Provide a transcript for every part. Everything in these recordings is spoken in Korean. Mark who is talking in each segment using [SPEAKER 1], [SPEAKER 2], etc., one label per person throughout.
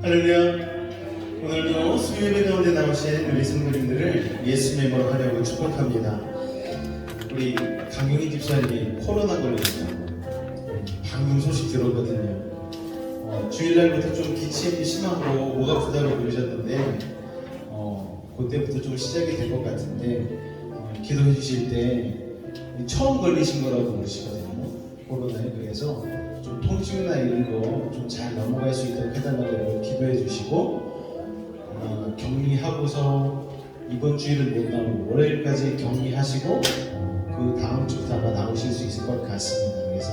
[SPEAKER 1] 할렐루야. 오늘도 수요예배 가운데 나오신 우리 성도님들을 예수님의 이름으로 하려고 축복합니다. 우리 강용희 집사님이 코로나 걸리셨다. 방금 소식 들었거든요. 주일날부터 좀 기침이 심하고 목 아프다고 그러셨는데 그때부터 좀 시작이 된 것 같은데 기도해 주실 때 처음 걸리신 거라고 그러시거든요. 코로나에. 그래서 좀 통증이나 이런 거 좀 잘 넘어갈 수 있도록 해달라고 기도해 주시고 격리하고서 이번 주일은 못 나오고 월요일까지 격리하시고 그 다음 주부터 아마 나오실 수 있을 것 같습니다. 그래서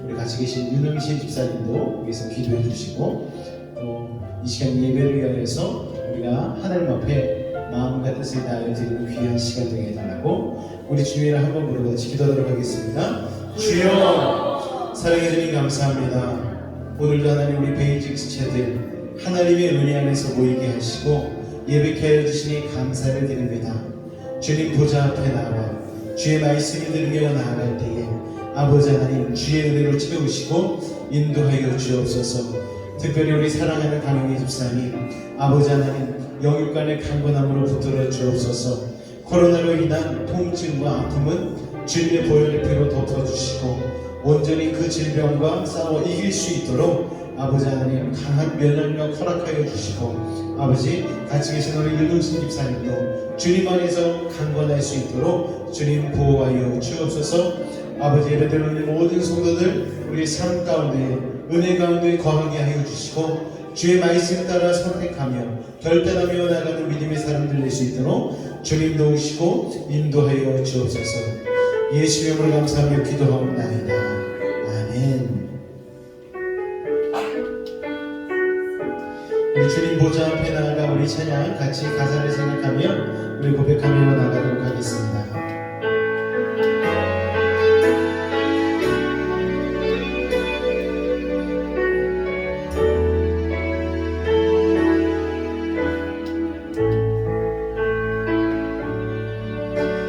[SPEAKER 1] 우리 같이 계신 윤영신 집사님도 위해서 기도해 주시고 또 이 시간 예배를 위하여서 우리가 하나님 앞에 마음과 뜻을 다하여 드리는 귀한 시간 되게 해달라고 우리 주님을 한번 부르고 같이 기도하도록 하겠습니다. 주여 사랑해 주님 감사합니다. 오늘도 하나님 우리 베이직 지체들 하나님의 은혜 안에서 모이게 하시고 예배케 하여 주시니 감사를 드립니다. 주님 보좌 앞에 나와 주의 말씀을 들으며 나아갈 때에 아버지 하나님 주의 은혜로 채우시고 인도하여 주옵소서. 특별히 우리 사랑하는 강용희 집사님 아버지 하나님 영육간의 강건함으로 붙들어 주옵소서. 코로나로 인한 통증과 아픔은 주님의 보혈의 피로 덮어주시고 온전히 그 질병과 싸워 이길 수 있도록 아버지 하나님 강한 면역력 허락하여 주시고 아버지 같이 계신 우리 윤동신 집사님도 주님 안에서 강건할 수 있도록 주님 보호하여 주옵소서. 아버지 예배드리는 우리 모든 성도들 우리 삶 가운데 은혜 가운데 거하게 하여 주시고 주의 말씀 따라 선택하며 결단하며 나가는 믿음의 사람들 될 수 있도록 주님 도우시고 인도하여 주옵소서. 예수의 이름으로 감사하며 기도하옵나이다. 아멘. 우리 주님 보좌 앞에 나아가 우리 찬양 같이 가사를 생각하며 우리 고백하며 나가도록 하겠습니다.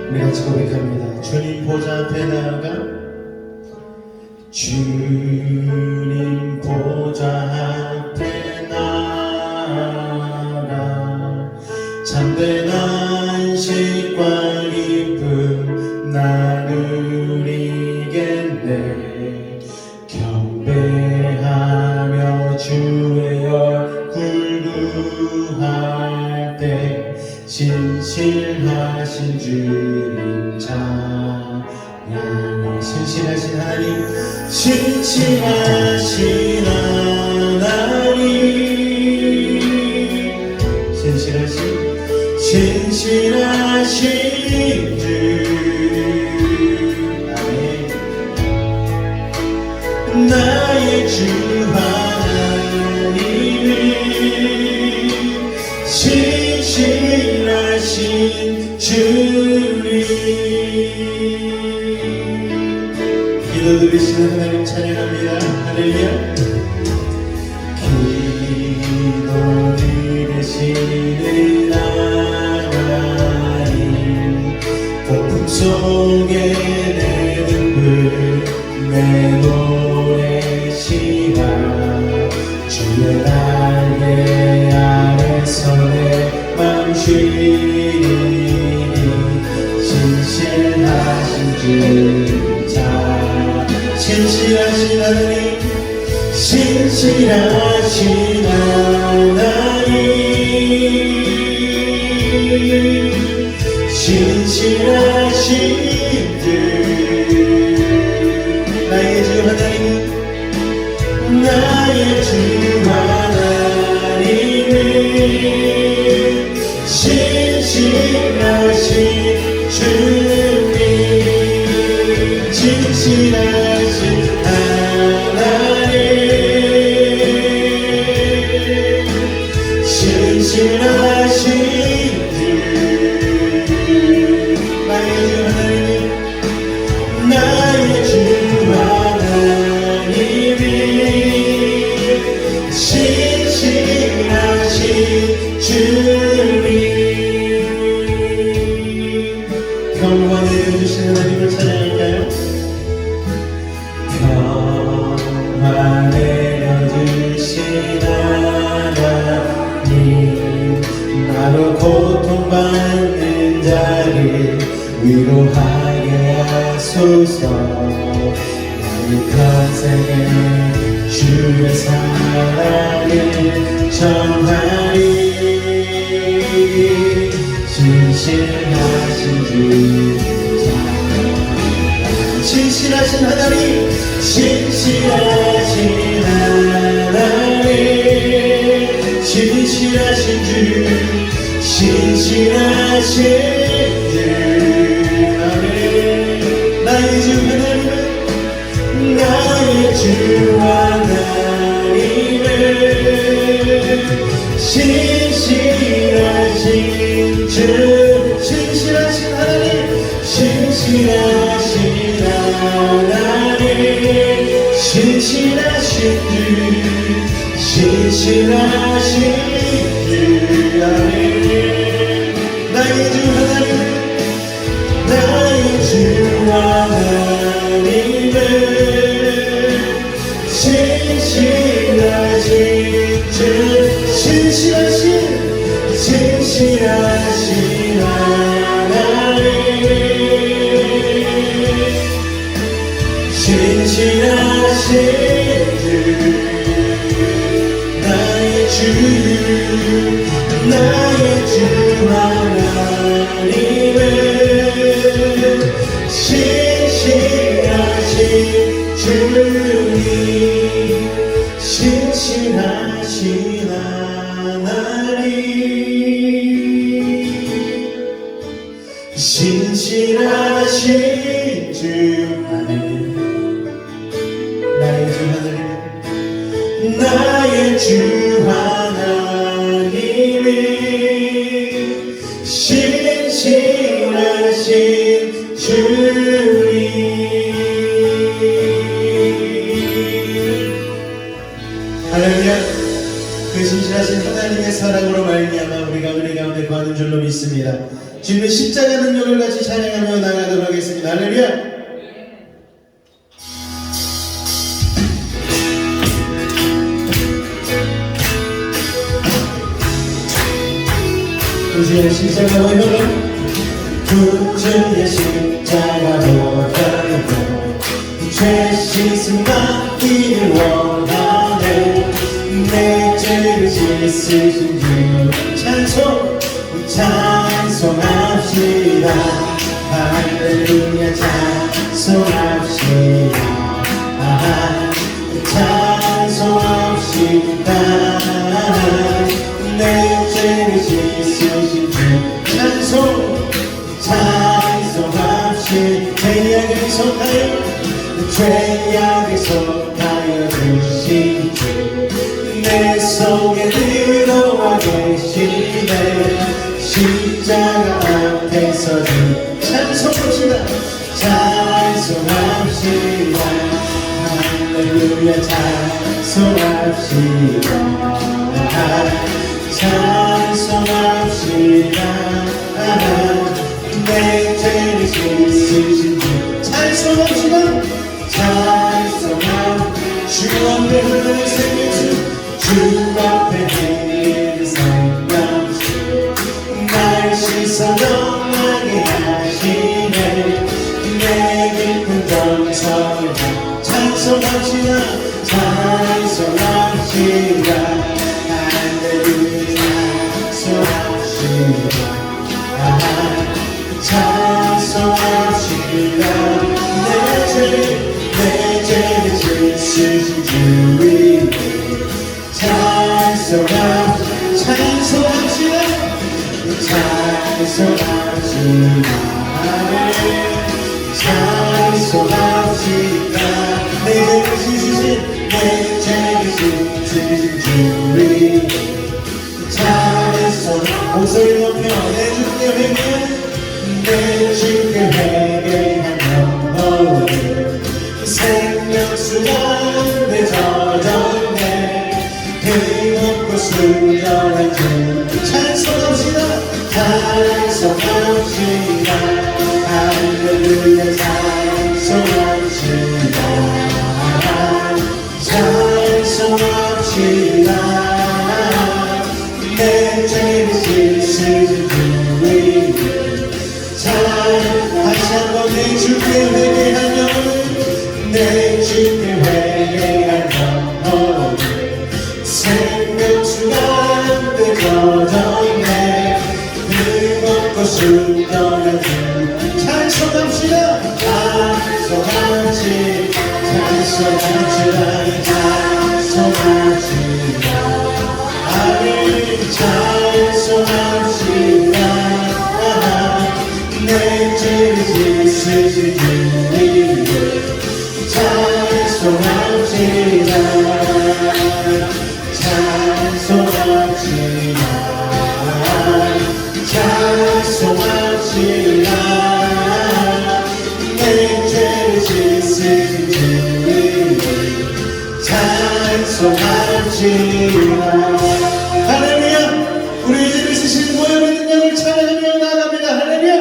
[SPEAKER 1] 우리 같이 고백합니다. 주님 보좌 앞에 나아가 주님 보좌 앞에 나아가 참된 안식과 기쁨 나누리겠네. 경배하며 주의 얼굴 구할 때 신실하신 주님 찬양해. 신실하신 하나님 신실하신 하나님 신실하신 주 아멘. 나의 주 하나님은 신실하신 주님. 기도 들으시는 하나님 찬양합니다. 할렐루야. 기도 들으시는 하나님 폭풍 속에 내 등불 내 노래 시라 주의 날개 아래서 내 맘 쉬니 신실하신 주 신실하신 하나님 신실하신 하나님 신실하신 주 나의 주 하나님은 나의 주 하나님은 신실하신 주님 신실하신 하나님 신실하신 주 나의 주 하나님 나의 주 하나님이 고통받는 자를 위로하게 하소서. 나의 평생을 주의 사랑을 전하리. 신실하신 주 신실하신 하나님, 신실하신 하나님, 신실하신 주, 신실하신 주 하나님. 나의 주 하나님은, 나의 주 하나님은 신실하신 주, 신실하신 하나님, 신실하신 하나님, 신실하신 주, 신실하신 주 하나님. 나의 주 하나님, 나의 주 하나님은 신실하신 주, 신실하신 하나님, 신실하신 주, 나의 주, 나의 주 하나님은 신실하신 주님, 신실하신 하나님, 신실하신 주 하나님. 나의 주 하나님, 나의 주 하나님은 신실하신 주님. 할렐루야. 그 신실하신 하나님의 사랑으로 말미암아 우리가 은혜 가운데 거하는 줄로 믿습니다. 주님의 십자가 능력을 같이 찬양하며 나가도록 하겠습니다. 할렐루야. 구주의 십자가 보이면 구주의 십자가 보이면 죄 씻음 받기를 원하네. 내 죄를 씻으신 주 찬송 찬송합시다. 할렐루야 찬송합시다. 찬송합시다. 내 죄를 씻으신 주 찬송 찬송합시다. 죄악을 속하여 죄악을 속하여 주신 주 내 속에 들어와 계시네. 십자가 앞에서 주 찬송합시다. 찬송합시다. 할렐루야 찬송합시다. 찬송합시다. 내 죄를 씻으신 주 찬송합시다. 찬송합시다. 주 앞에 흐르는 생명수, 주 앞에 흘리는 생명수, 날 씻어 영원하게 하시네. 내 깊은 정성을 찬송합시다. 찬송합시다. 할렐루야 찬송합시다. 찬송합시다. 내 죄를 씻으신 주님 찬송합시다. 찬송합시다. 찬송합시다. 내 죄를 씻으신 주님 찬송. 목소리 높여 내 주께 회개하는 내 주께 회개하며 모든 생명수가 내 저정에 힘없고 순전한 주 찬송합시다. 찬송합시다. 할렐루야 찬송합시다. 찬송합시다. 내 죄를 씻으신 주님 할렐루야. 우리 집에 쓰신 모여있는 영을 찬양하며 나아갑니다. 할렐루야.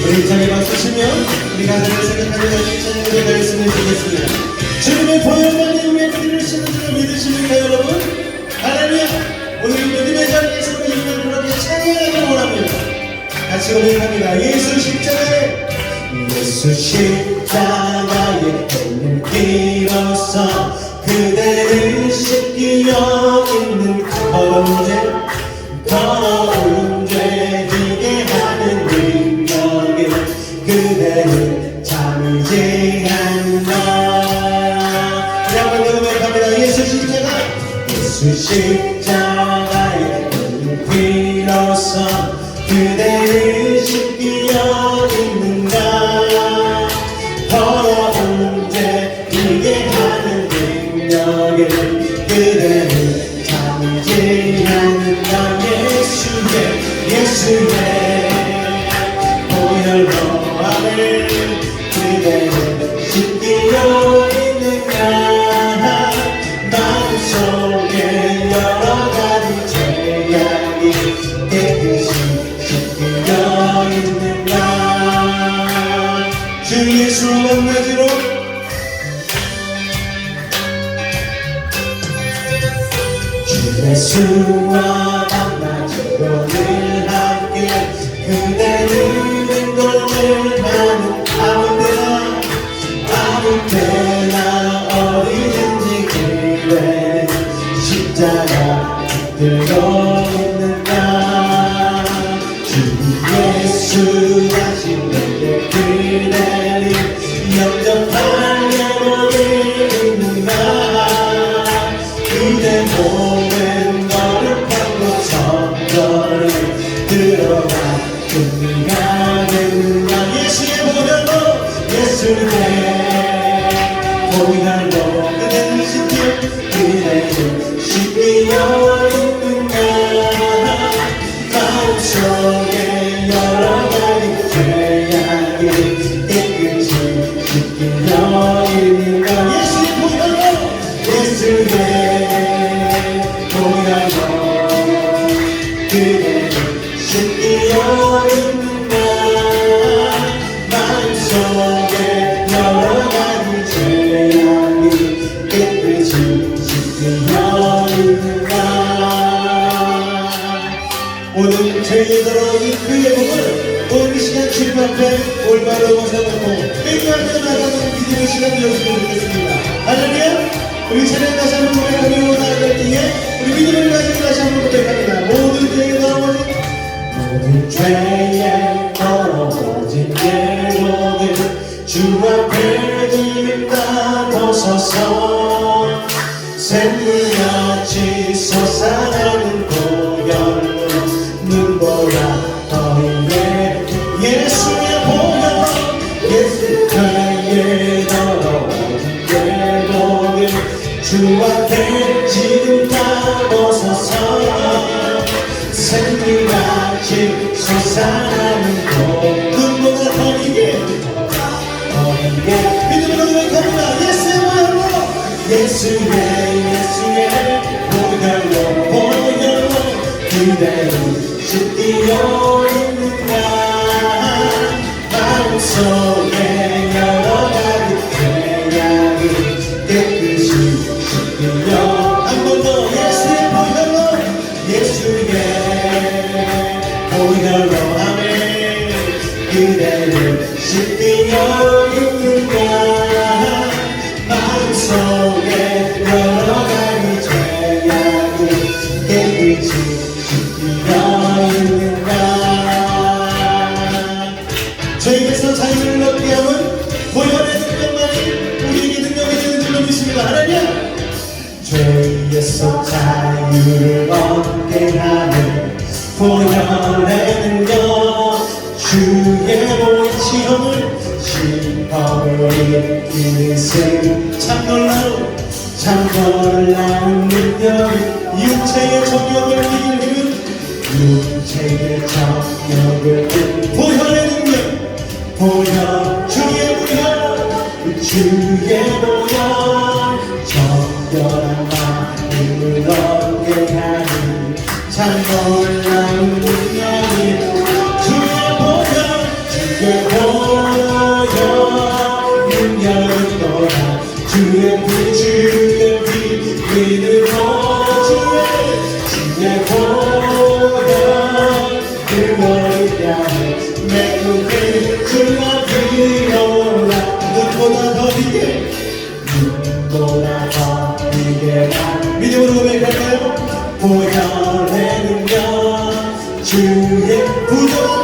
[SPEAKER 1] 우리 입장에 박수 치며 우리 가정을 생각하며 찬양하며 말씀을 드리겠습니다. 주님의 보혈만이 우리의 믿음을 쓰는 줄을 믿으십니까 여러분? 할렐루야. 오늘 믿음의 자리에서 우리를 그렇게 찬양하기를 원합니다. 같이 고백합니다. 예수 십자가에 예수 십자가에 손을 빌어서 그대를 씻기려 있는 더러운 죄 지게 하는 능력에 그대를 잠시 않나. 한번 더 고백합니다. 예수 십자가에 손을 빌어서 그대를 씻기려 있는가. 더러운 죄 이게 하는 능력에 그대를 잠지 않는다. 예수의 보혈로 안에 그대를 씻기려 있는가. 마음속에 여러 가지 죄악이 깨끗이 씻기려 있는가. 주 예수 만나기로 주 예수와 만나기로 늘 함께 그대를 인도를 하는 아무 때나 어디든지 기회는 십자가 붙들고 있는가. 주 예수 다시 내게 그대를 영접하려고 있는가. 그대 몸엔 거룩하고 성전을 들어가 준비가 됐는가. 예수의 보혈로 그대를 씻기려 있는가. 마음속에 여러 가지 죄악이 깨끗이 씻기려 있는가. 예수의 보혈로 그대를 씻기려 있는가. 마음속에 여러 가지 죄악이 깨끗이 씻기려 있는가. 오늘 저희의 더러운 그의 몸을 오늘 이 시간 주님 앞에 올바로 모셔놓고 회개하며 나가는 믿음의 시간을 여기서 드리겠습니다. 할렐루야. 우리 찬양 다시 한번 고백하며 나아갈 때에 우리 믿음을 가지고 다시 한번 고백합니다. 모든 죄에 더러워진 내 목을 주 앞에 들다 벗어서 샘물같이 솟아나는 보혈로 눈보라 너희의 예수의 보혈. 예수의 더러워진 내 목을 주 앞에 지금 다 벗어서 샘물같이 솟아나는 눈보라 너희의 믿음으로 고백합니다. 예수의 보혈로 예수의 보혈로 그대를 씻기려 있는가. 마음속에 여러 가지 죄악이 깨끗이 씻기려. 한 번 더 예수의 보혈로 아멘. 그대를 씻기려 있는가. 마음속에 여러 가지 죄악이 깨끗이 씻기려 있는가. 저에게서 죄에서 자유를 얻게 하는 보혈의 능력 주의 보혈 시험을 이기는 참 놀라운 능력이 육체의 정욕을 이길 힘은 육체의 정욕을 보혈의 능력 보혈 주의 보혈 정결한 마음을 얻게 하는 참 놀라운 능력이 주의 보혈 능력이 또한 주의 피 믿음으로 주의 보혈 그거를 향해 매우 주가 필요라 눈보다 더 비게 믿음으로 고백할까요? 보혈의 능력 주의 부정한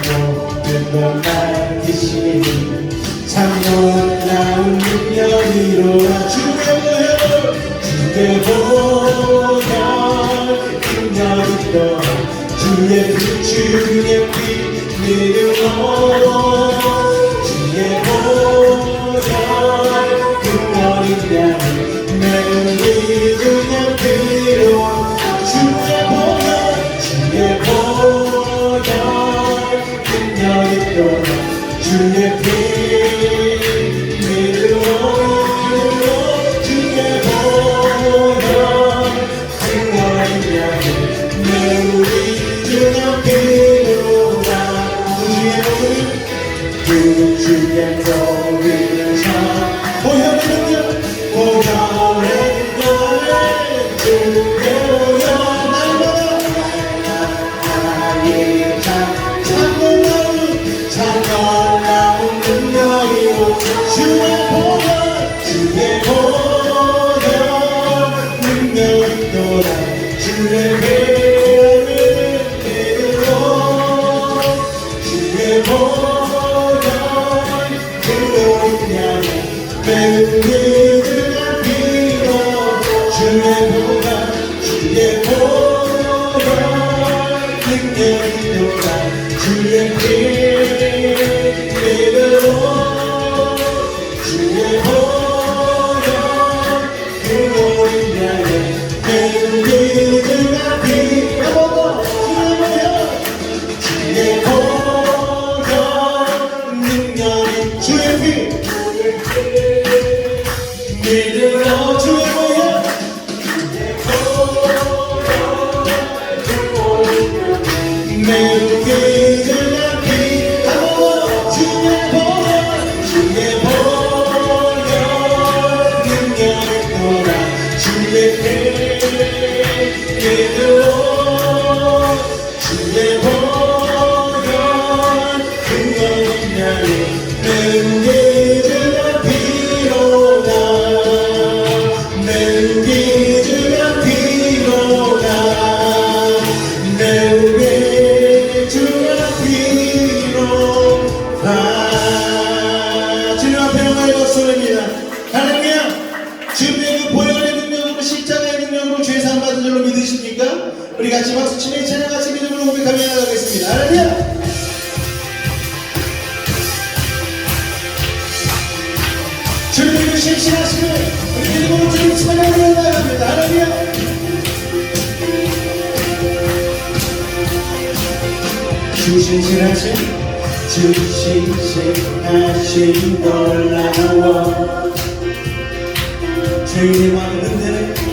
[SPEAKER 1] 모든 것 밝히시니 참 놀라운 능력이로라 주의 보혈 능력이 또한 주의 피 믿음으로 주의 보혈 그거를 향해 매우 믿음의 필요 주의 보혈 능력이 또한 주의 피 믿음으로 주의 보혈 그거를 향해 매우 믿음의 필요라 주의 보혈 보혈의 능력 우리 같이 박수 치며 찬양 같이 믿음으로 고백하며 나가겠습니다. 할렐루야! 주님을 신실하시면 우리 믿음으로 주님 찬양하며 나갑니다. 할렐루야! 주 신실하신 놀라워 주님의 마음을 흔드는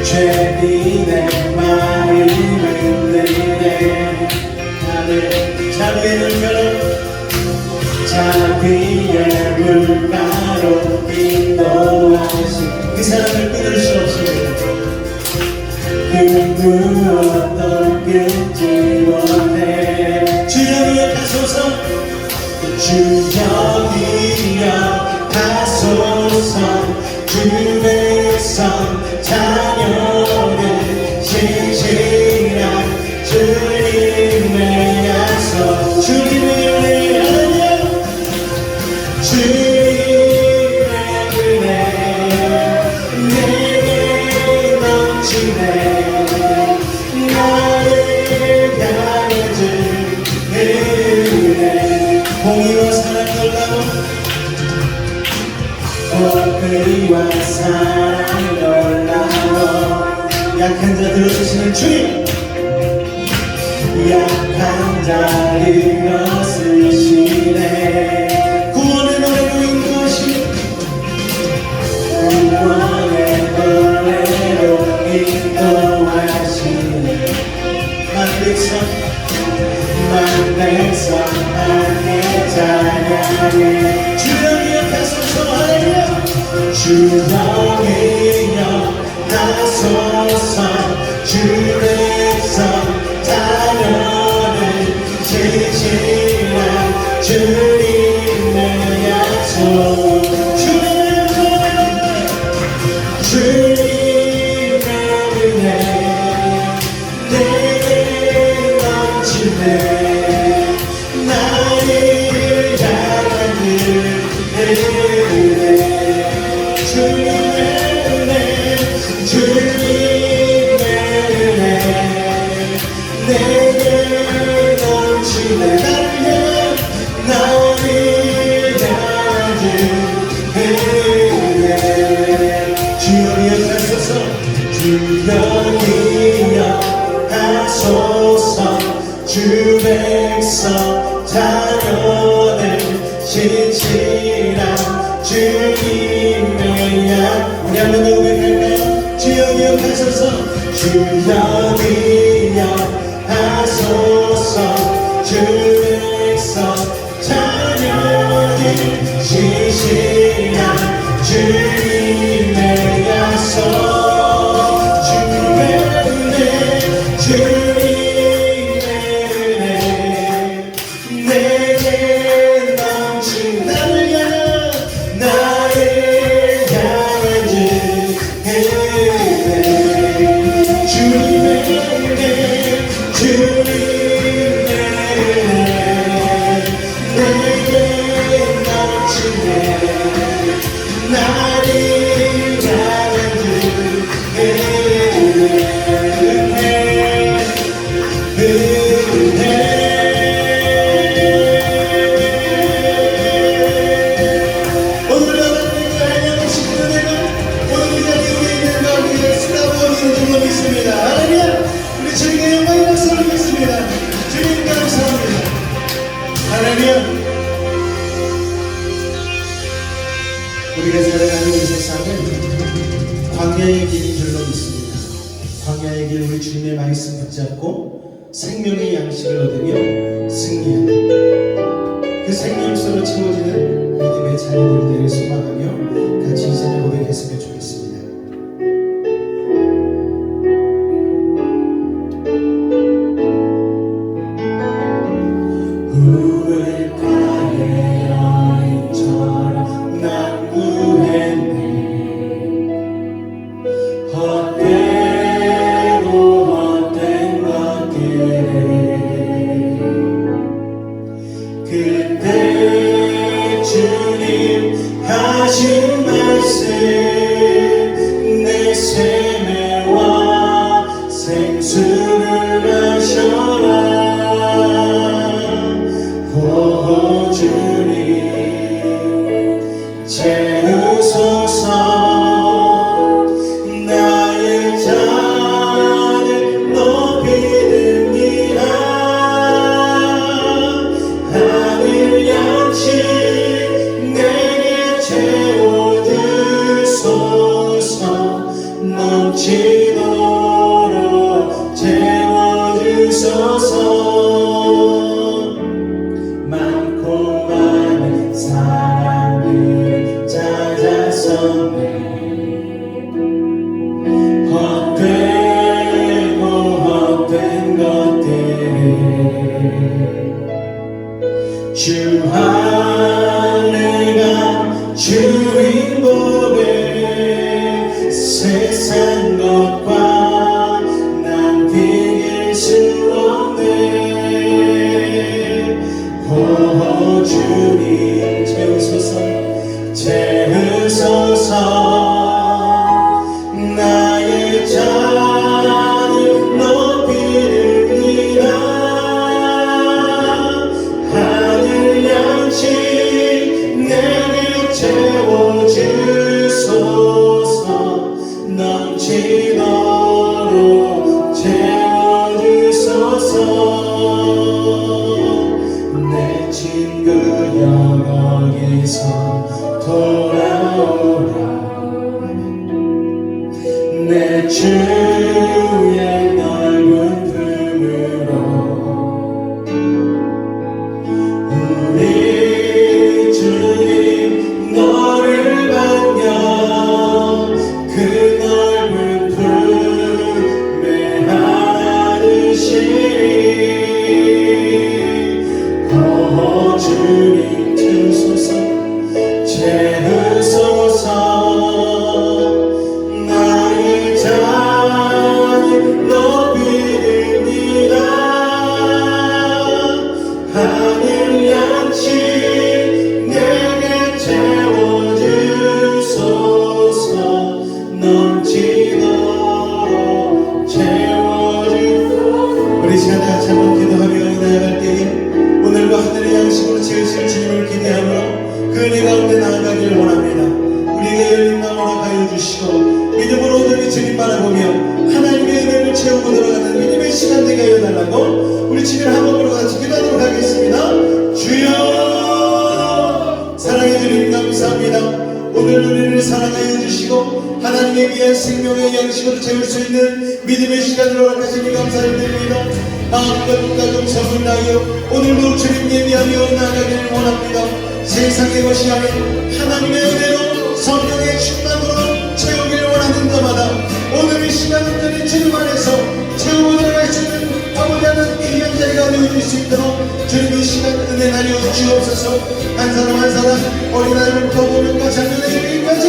[SPEAKER 1] 죄인의 마음을 흔드네 나를 자비의 물가로 인도하신 그 사람을 끊을 수 없습니다. 그 무엇도 끊지 못해 주여 기억하소서 주여 기억하소서 주의 성 자녀들 신실한 주님의 약속 주님의 은혜 주님의 은혜 그리와 사랑이 놀라워 약한 자 들어주시는 주님 약한 자를 거스시네 구원의 노래로 인도하시 구원의 노래로 인도하시네 만백성 하나님의 자녀를 주여 기억하소서 할렐루야 주여 기억하소서 주 백성 자녀를 지지라 주님의 약속 주님의 은혜 내게 넘치네 나를 향한 은혜 주님의 은혜 내게 넘치네 나를 향한 은혜 주여 기억하소서 주여 기억하소서 주 백성 자녀를 지지라 주님의 약 우리 한번 고백할까요? 주여 기억하소서 주여 기억하소서 주 백성 자녀를 지지라 주님의 약속 주님의 은혜 주님의 은혜 내게 넘친 나를 향한 은혜 주님의 은혜 주님의 은혜 내게 넘치네 나를 향한 오늘 나라님과 하나님의 은혜가 오늘 이 자리에 있는 가운데 쓰다보는 줄로 믿습니다. 할렐루야 우리 주님의 영광의 박수 올리겠습니다. 주님 감사합니다. 할렐루야 우리가 살아가는 이 세상은 광야의 길인 줄로 믿습니다. 광야의 길 우리 주님의 말씀 붙잡고 생명의 양식을 얻으며 승리하는 그 생명수로 채워지는 믿음의 자녀들 되기를 소망하며 같이 이 자리에 고백했으면 좋겠습니다. 우울가의 여인처럼 난 구했네 헛되고 헛된 것들을 그때 주님 하신 말씀 내 세매와 생수를 마셔라 오 주님 채우소서 나의 잔을 높이 듭니다 하늘 양식 내게 채워주소서 넘치도록 채워주소서 많고 많은 사랑을 찾아섰네 헛되고 헛된 것들을 주 안에가 주인 보배 세상 것과 난 비길 수 없네 오 주님 채우소서 채우소서 나의 잔을 높이 듭니다 하늘 양식 내게 채워 가운데 나아가기를 원합니다. 우리에게 열린 마음 허락하여 주시고 믿음으로 오늘의 주님 바라보며 하나님의 은혜를 채우고 들어가는 믿음의 시간 되게 하여 달라고 우리 주님 한 번으로 같이 기도하도록 하겠습니다. 주여, 사랑해 주님 감사합니다. 오늘 우리를 사랑하여 주시고 하나님의 위한 생명의 양식으로 채울 수 있는 믿음의 시간을 허락하시니 감사드립니다. 마음과 눈과 정성을 다하여 오늘도 주님 예비하며 나아가기를 원합니다. 세상의 것이 아닌 하나님의 은혜로 성령의 충만으로 채우기를 원하는 자마다 오늘 이 시간은 그리 주님 안에서 채우고 들어갈 수 있는 아버지 하나님 귀한 자리가 되어줄 수 있도록 주님 이 시간 은혜 나려 주옵소서. 한 사람 한 사람 어린아이부터 보면과 작년에 이르기까지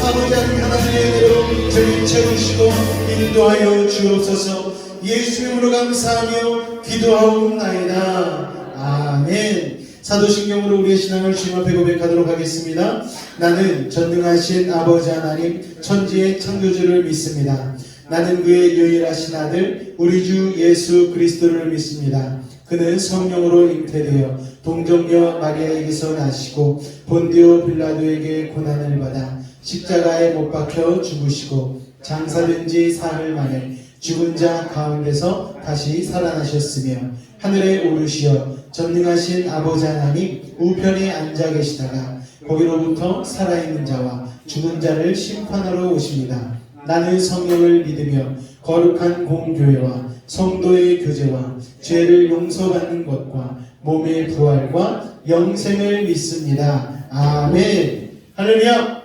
[SPEAKER 1] 아버지 하나님의 은혜로 저희 채우시고 인도하여 주옵소서. 예수님으로 감사하며 기도하옵나이다. 아멘. 사도신경으로 우리의 신앙을 주님 앞에 고백하도록 하겠습니다. 나는 전능하신 아버지 하나님 천지의 창조주를 믿습니다. 나는 그의 유일하신 아들 우리 주 예수 그리스도를 믿습니다. 그는 성령으로 잉태되어 동정녀 마리아에게서 나시고 본디오 빌라도에게 고난을 받아 십자가에 못 박혀 죽으시고 장사된 지 사흘 만에 죽은 자 가운데서 다시 살아나셨으며 하늘에 오르시어 전능하신 아버지 하나님 우편에 앉아 계시다가 거기로부터 살아있는 자와 죽은 자를 심판하러 오십니다. 나는 성령을 믿으며 거룩한 공교회와 성도의 교제와 죄를 용서받는 것과 몸의 부활과 영생을 믿습니다. 아멘. 할렐루야.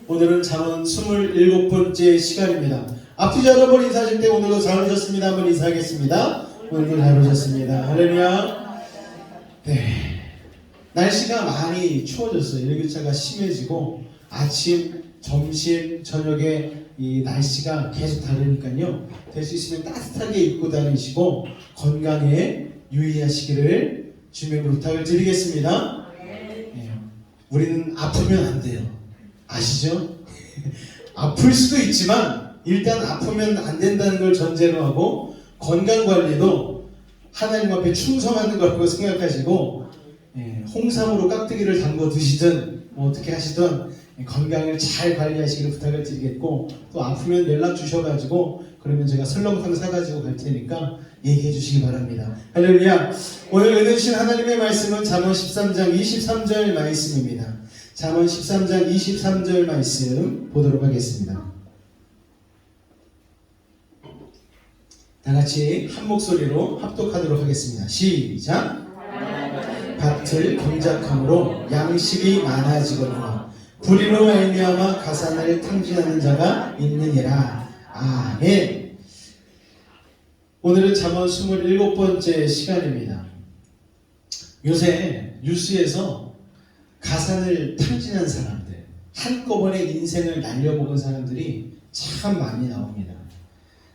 [SPEAKER 1] 오늘은 잠언 27번째 시간입니다. 앞뒤 잘 한번 인사하실 때 오늘도 잘 오셨습니다. 한번 인사하겠습니다. 오늘도 잘 오셨습니다. 할렐루야. 네. 날씨가 많이 추워졌어요. 일교차가 심해지고 아침, 점심, 저녁에 이 날씨가 계속 다르니까요. 될 수 있으면 따뜻하게 입고 다니시고 건강에 유의하시기를 주님의 부탁을 드리겠습니다. 네. 우리는 아프면 안 돼요. 아시죠? 아플 수도 있지만 일단 아프면 안 된다는 걸 전제로 하고 건강관리도 하나님 앞에 충성하는 거라고 생각하시고 홍삼으로 깍두기를 담궈 드시든 뭐 어떻게 하시든 건강을 잘 관리하시기를 부탁을 드리겠고 또 아프면 연락 주셔가지고 그러면 제가 설렁탕 사가지고 갈 테니까 얘기해 주시기 바랍니다. 할렐루야. 오늘 은혜 주신 하나님의 말씀은 잠언 13장 23절 말씀입니다. 잠언 13장 23절 말씀 보도록 하겠습니다. 다같이 한 목소리로 합독하도록 하겠습니다. 시작. 밭을 경작함으로 양식이 많아지거니와 불의로 말미암아 가산을 탕진하는 자가 있느니라. 아멘. 오늘은 잠언 27번째 시간입니다. 요새 뉴스에서 가산을 탕진한 사람들, 한꺼번에 인생을 날려먹은 사람들이 참 많이 나옵니다.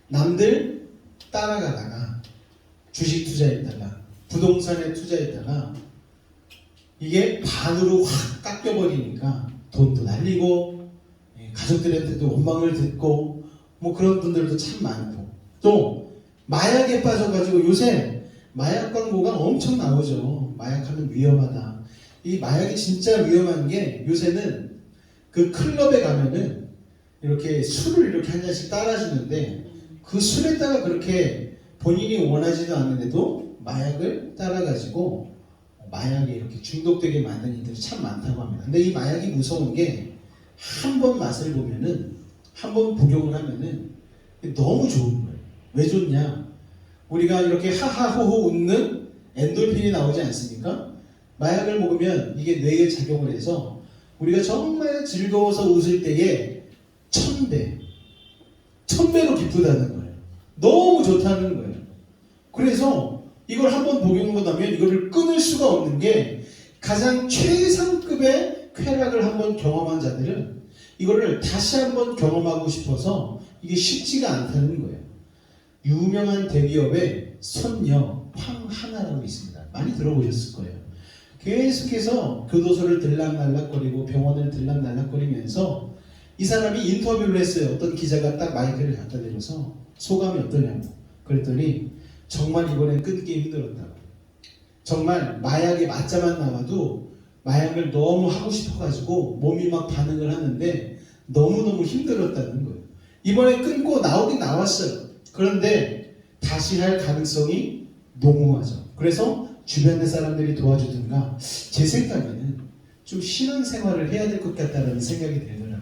[SPEAKER 1] 남들 따라가다가 주식 투자했다가 부동산에 투자했다가 이게 반으로 확 깎여버리니까 돈도 날리고 가족들한테도 원망을 듣고 뭐 그런 분들도 참 많고 또 마약에 빠져가지고 요새 마약 광고가 엄청 나오죠. 마약하면 위험하다. 이 마약이 진짜 위험한 게 요새는 그 클럽에 가면은 이렇게 술을 이렇게 한 잔씩 따라주는데 그 술에다가 그렇게 본인이 원하지도 않는데도 마약을 따라가지고 마약에 이렇게 중독되게 만드는 이들이 참 많다고 합니다. 근데 이 마약이 무서운 게 한 번 맛을 보면은 한 번 복용을 하면은 너무 좋은 거예요. 왜 좋냐? 우리가 이렇게 하하호호 웃는 엔돌핀이 나오지 않습니까? 마약을 먹으면 이게 뇌에 작용을 해서 우리가 정말 즐거워서 웃을 때에 1000배로 기쁘다는 거예요. 너무 좋다는 거예요. 그래서 이걸 한번 복용하고 나면 이거를 끊을 수가 없는 게 가장 최상급의 쾌락을 한번 경험한 자들은 이거를 다시 한번 경험하고 싶어서 이게 쉽지가 않다는 거예요. 유명한 대기업의 손녀 황하나라고 있습니다. 많이 들어보셨을 거예요. 계속해서 교도소를 들락날락거리고 병원을 들락날락거리면서 이 사람이 인터뷰를 했어요. 어떤 기자가 딱 마이크를 갖다 대줘서 소감이 어떠냐고 그랬더니 정말 이번엔 끊기 힘들었다고. 정말 마약에 맞자만 나와도
[SPEAKER 2] 마약을 너무 하고 싶어가지고 몸이 막 반응을 하는데 너무너무 힘들었다는 거예요. 이번에 끊고 나오긴 나왔어요. 그런데 다시 할 가능성이 농후하죠. 그래서 주변의 사람들이 도와주든가 제 생각에는 좀 신앙생활을 해야 될 것 같다는 생각이 들더라고요.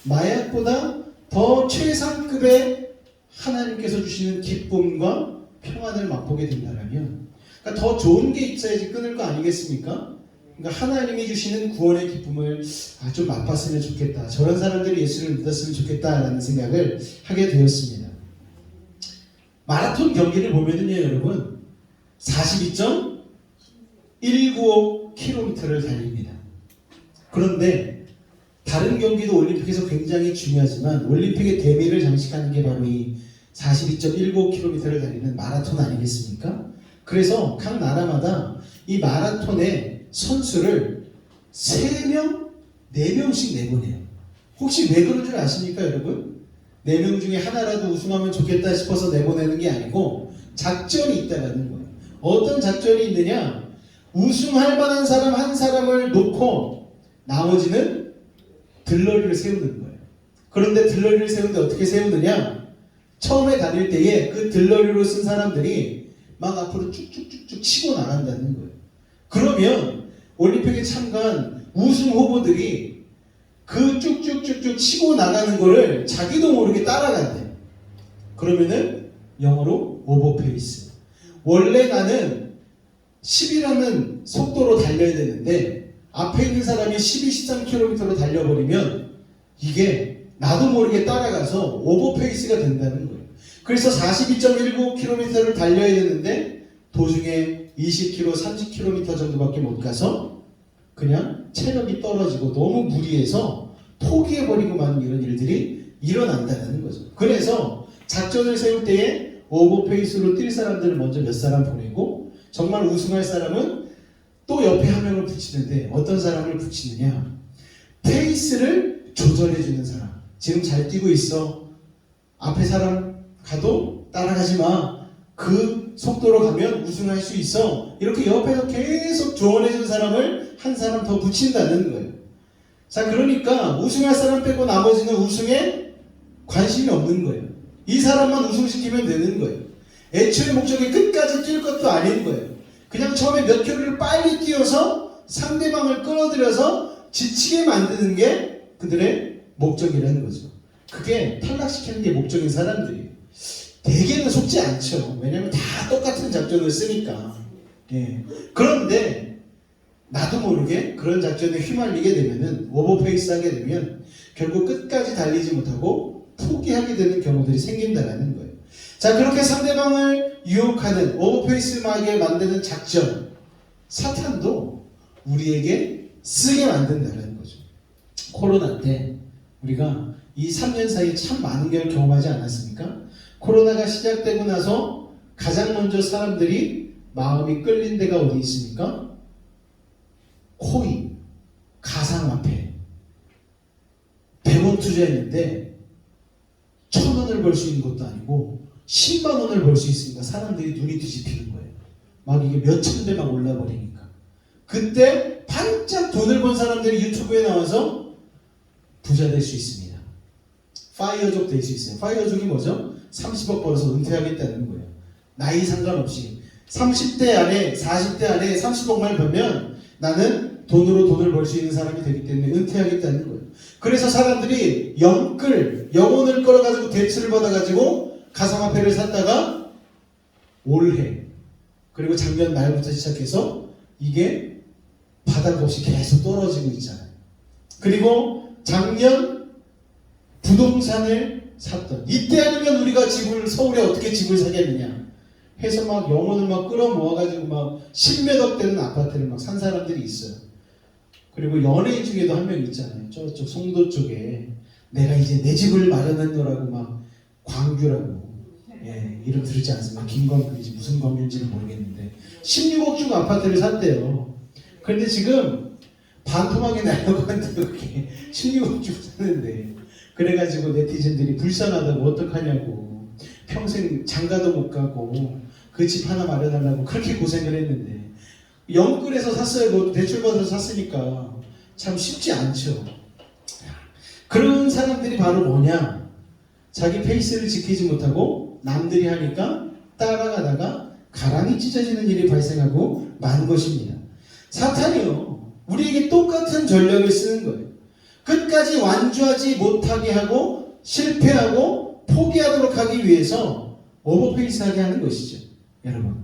[SPEAKER 2] 마약보다 더 최상급의 하나님께서 주시는 기쁨과 평안을 맛보게 된다면, 그러니까 더 좋은 게 있어야지 끊을 거 아니겠습니까? 그러니까 하나님이 주시는 구원의 기쁨을 좀 맛봤으면 좋겠다. 저런 사람들이 예수를 믿었으면 좋겠다라는 생각을 하게 되었습니다. 마라톤 경기를 보면은요, 여러분 42.195km를 달립니다. 그런데 다른 경기도 올림픽에서 굉장히 중요하지만 올림픽의 대미를 장식하는 게 바로 이 42.195km를 달리는 마라톤 아니겠습니까? 그래서 각 나라마다 이 마라톤의 선수를 3명, 4명씩 내보내요. 혹시 왜 그런 줄 아십니까, 여러분? 4명 중에 하나라도 우승하면 좋겠다 싶어서 내보내는 게 아니고 작전이 있다라는 거예요. 어떤 작전이 있느냐? 우승할 만한 사람 한 사람을 놓고 나머지는 들러리를 세우는 거예요. 그런데 들러리를 세우는데 어떻게 세우느냐? 처음에 다닐 때에 그 들러리로 쓴 사람들이 막 앞으로 쭉쭉쭉쭉 치고 나간다는 거예요. 그러면 올림픽에 참가한 우승 후보들이 그 쭉쭉쭉쭉 치고 나가는 거를 자기도 모르게 따라간대요. 그러면은 영어로 오버페이스. 원래 나는 10이라는 속도로 달려야 되는데 앞에 있는 사람이 12, 13km로 달려버리면 이게 나도 모르게 따라가서 오버페이스가 된다는 거예요. 그래서 42.195km를 달려야 되는데 도중에 20km, 30km 정도밖에 못 가서 그냥 체력이 떨어지고 너무 무리해서 포기해버리고 마는 이런 일들이 일어난다는 거죠. 그래서 작전을 세울 때에 오버페이스로 뛸 사람들을 먼저 몇 사람 보내고 정말 우승할 사람은 또 옆에 한 명을 붙이는데 어떤 사람을 붙이느냐? 페이스를 조절해주는 사람. 지금 잘 뛰고 있어. 앞에 사람 가도 따라가지 마. 그 속도로 가면 우승할 수 있어. 이렇게 옆에서 계속 조언해준 사람을 한 사람 더 붙인다는 거예요. 자, 그러니까 우승할 사람 빼고 나머지는 우승에 관심이 없는 거예요. 이 사람만 우승시키면 되는 거예요. 애초에 목적이 끝까지 뛸 것도 아닌 거예요. 그냥 처음에 몇 킬로를 빨리 뛰어서 상대방을 끌어들여서 지치게 만드는 게 그들의 목적이라는 거죠. 그게 탈락시키는 게 목적인 사람들이에요. 대개는 속지 않죠. 왜냐하면 다 똑같은 작전을 쓰니까. 예. 그런데 나도 모르게 그런 작전에 휘말리게 되면은 오버페이스 하게 되면 결국 끝까지 달리지 못하고 포기하게 되는 경우들이 생긴다는 거예요. 자, 그렇게 상대방을 유혹하는 오버페이스하게 만드는 작전, 사탄도 우리에게 쓰게 만든다는 거죠. 코로나 때 우리가 이 3년 사이에 참 많은 걸 경험하지 않았습니까? 코로나가 시작되고 나서 가장 먼저 사람들이 마음이 끌린 데가 어디 있습니까? 코인, 가상화폐. 100원 투자했는데 1,000원을 벌 수 있는 것도 아니고 10만 원을 벌 수 있으니까 사람들이 눈이 뒤집히는 거예요. 막 이게 몇천 대 막 올라버리니까. 그때 반짝 돈을 번 사람들이 유튜브에 나와서 부자 될 수 있습니다. 파이어족 될 수 있어요. 파이어족이 뭐죠? 30억 벌어서 은퇴하겠다는 거예요. 나이 상관없이 30대 안에 40대 안에 30억만 벌면 나는 돈을 벌 수 있는 사람이 되기 때문에 은퇴하겠다는 거예요. 그래서 사람들이 영혼을 끌어가지고 대출을 받아가지고 가상화폐를 샀다가 올해 그리고 작년 말부터 시작해서 이게 바닥 없이 계속 떨어지고 있잖아요. 그리고 작년 부동산을 샀던 이때 아니면 우리가 서울에 어떻게 집을 사겠느냐 해서 막 영혼을 막 끌어모아가지고 막 10몇억 되는 아파트를 막 산 사람들이 있어요. 그리고 연예인 중에도 한 명 있잖아요. 저쪽 송도 쪽에 내가 이제 내 집을 마련했노라고 막 광규라고, 예, 이름 들으지 않습니까? 김광규인지 무슨 광규인지는 모르겠는데 16억 주고 아파트를 샀대요. 그런데 지금 반토막이 나려고 하는데 그렇게 16억 주고 샀는데 그래가지고 네티즌들이 불쌍하다고 어떡하냐고 평생 장가도 못 가고 그 집 하나 마련하려고 그렇게 고생을 했는데 영끌에서 샀어요. 뭐 대출받아서 샀으니까 참 쉽지 않죠. 그런 사람들이 바로 뭐냐? 자기 페이스를 지키지 못하고 남들이 하니까 따라가다가 가랑이 찢어지는 일이 발생하고 만 것입니다. 사탄이요, 우리에게 똑같은 전략을 쓰는 거예요. 끝까지 완주하지 못하게 하고 실패하고 포기하도록 하기 위해서 오버페이스하게 하는 것이죠. 여러분,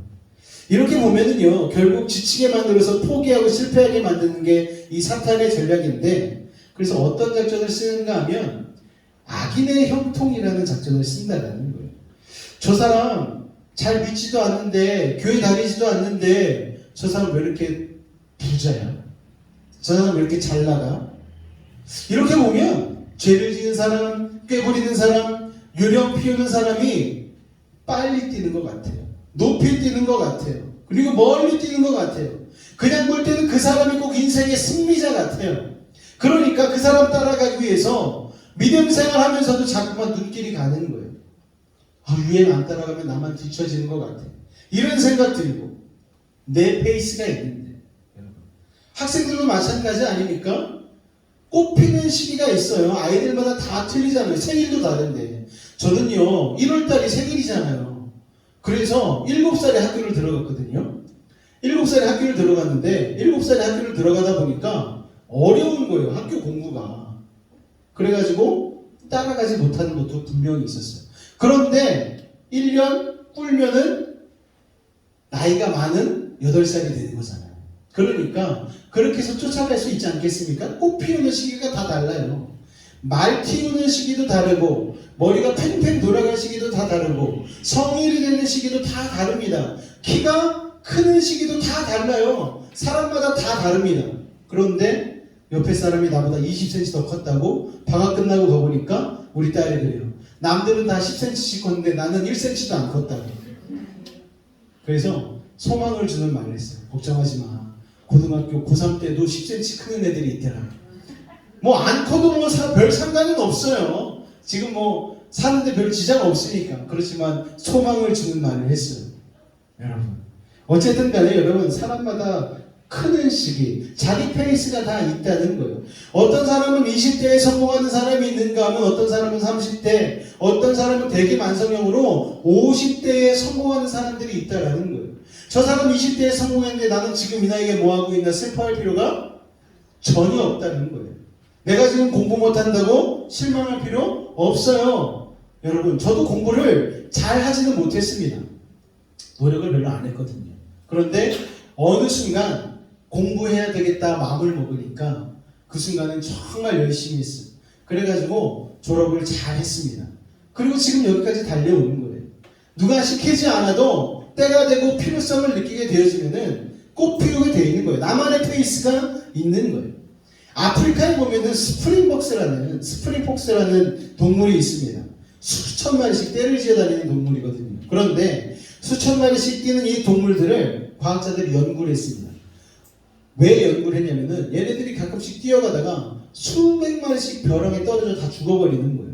[SPEAKER 2] 이렇게 보면은요, 결국 지치게 만들어서 포기하고 실패하게 만드는 게 이 사탄의 전략인데, 그래서 어떤 작전을 쓰는가 하면 악인의 형통이라는 작전을 쓴다라는 거예요. 저 사람 잘 믿지도 않는데, 교회 다니지도 않는데, 저 사람 왜 이렇게 부자야? 저 사람 왜 이렇게 잘 나가? 이렇게 보면 죄를 지은 사람, 꾀부리는 사람, 유령 피우는 사람이 빨리 뛰는 것 같아요. 높이 뛰는 것 같아요. 그리고 멀리 뛰는 것 같아요. 그냥 볼 때는 그 사람이 꼭 인생의 승리자 같아요. 그러니까 그 사람 따라가기 위해서 믿음 생활하면서도 자꾸만 눈길이 가는 거예요. 유행 안 따라가면 나만 뒤처지는 것 같아. 이런 생각 들고, 내 페이스가 있는데, 여러분, 학생들도 마찬가지 아닙니까? 꽃피는 시기가 있어요. 아이들마다 다 틀리잖아요. 생일도 다른데. 저는요, 1월달이 생일이잖아요. 그래서 7살에 학교를 들어갔거든요. 7살에 학교를 들어갔는데 7살에 학교를 들어가다 보니까 어려운 거예요. 학교 공부가. 그래가지고 따라가지 못하는 것도 분명히 있었어요. 그런데 1년 꿀면은 나이가 많은 8살이 되는 거잖아요. 그러니까 그렇게 해서 쫓아갈 수 있지 않겠습니까? 꽃 피우는 시기가 다 달라요. 말 키우는 시기도 다르고, 머리가 팽팽 돌아갈 시기도 다 다르고, 성인이 되는 시기도 다 다릅니다. 키가 크는 시기도 다 달라요. 사람마다 다 다릅니다. 그런데 옆에 사람이 나보다 20cm 더 컸다고 방학 끝나고 가보니까 우리 딸이 그래요. 남들은 다 10cm씩 컸는데 나는 1cm도 안 컸다고. 그래서 소망을 주는 말을 했어요. 걱정하지 마. 고등학교 고3 때도 10cm 크는 애들이 있더라. 뭐 안 커도 뭐 별 상관은 없어요. 지금 뭐 사는데 별 지장 없으니까. 그렇지만 소망을 주는 말을 했어요. 여러분, 어쨌든 간에 여러분, 사람마다 크는 시기, 자기 페이스가 다 있다는 거예요. 어떤 사람은 20대에 성공하는 사람이 있는가 하면 어떤 사람은 30대, 어떤 사람은 대개 만성형으로 50대에 성공하는 사람들이 있다라는 거예요. 저 사람 20대에 성공했는데 나는 지금 이 나이에 뭐하고 있나 슬퍼할 필요가 전혀 없다는 거예요. 내가 지금 공부 못한다고 실망할 필요 없어요. 여러분, 저도 공부를 잘 하지는 못했습니다. 노력을 별로 안 했거든요. 그런데 어느 순간 공부해야 되겠다 마음을 먹으니까 그 순간은 정말 열심히 했어요. 그래가지고 졸업을 잘 했습니다. 그리고 지금 여기까지 달려오는 거예요. 누가 시키지 않아도 때가 되고 필요성을 느끼게 되어지면은 꼭 피우게 되어 있는 거예요. 나만의 페이스가 있는 거예요. 아프리카에 보면은 스프링폭스라는 동물이 있습니다. 수천 마리씩 떼를 지어 다니는 동물이거든요. 그런데 수천 마리씩 뛰는 이 동물들을 과학자들이 연구를 했습니다. 왜 연구를 했냐면은 얘네들이 가끔씩 뛰어가다가 수백 마리씩 벼랑에 떨어져 다 죽어버리는 거예요.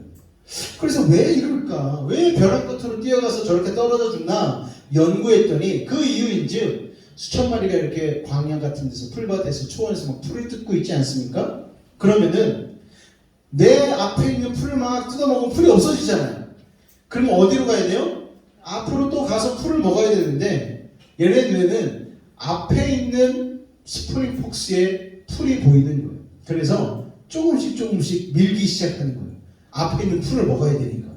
[SPEAKER 2] 그래서 왜 이럴까? 왜 벼랑 끝으로 뛰어가서 저렇게 떨어져 죽나 연구했더니 그 이유인즉 수천 마리가 이렇게 광야 같은 데서 풀밭에서 초원에서 막 풀을 뜯고 있지 않습니까? 그러면은 내 앞에 있는 풀을 막 뜯어먹으면 풀이 없어지잖아요. 그러면 어디로 가야 돼요? 앞으로 또 가서 풀을 먹어야 되는데 얘네 눈에는 앞에 있는 스프링폭스의 풀이 보이는 거예요. 그래서 조금씩 밀기 시작하는 거예요. 앞에 있는 풀을 먹어야 되니까.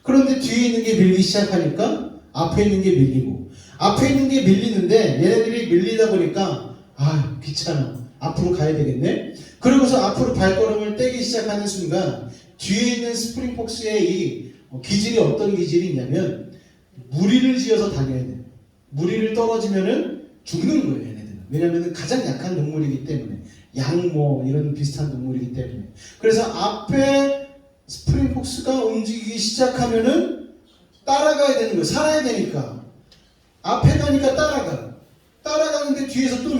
[SPEAKER 2] 그런데 뒤에 있는 게 밀기 시작하니까 앞에 있는 게 밀리고, 앞에 있는 게 밀리는데 얘네들이 밀리다 보니까 귀찮아. 앞으로 가야 되겠네. 그러고서 앞으로 발걸음을 떼기 시작하는 순간 뒤에 있는 스프링폭스의 이 기질이 어떤 기질이 있냐면 무리를 지어서 다녀야 돼요. 무리를 떨어지면은 죽는 거예요, 얘네들은. 왜냐면은 가장 약한 동물이기 때문에. 양모 이런 비슷한 동물이기 때문에. 그래서 앞에 스프링폭스가 움직이기 시작하면은 따라가야 되는 거예요. 살아야 되니까. 앞에 가니까 따라가는데 뒤에서 또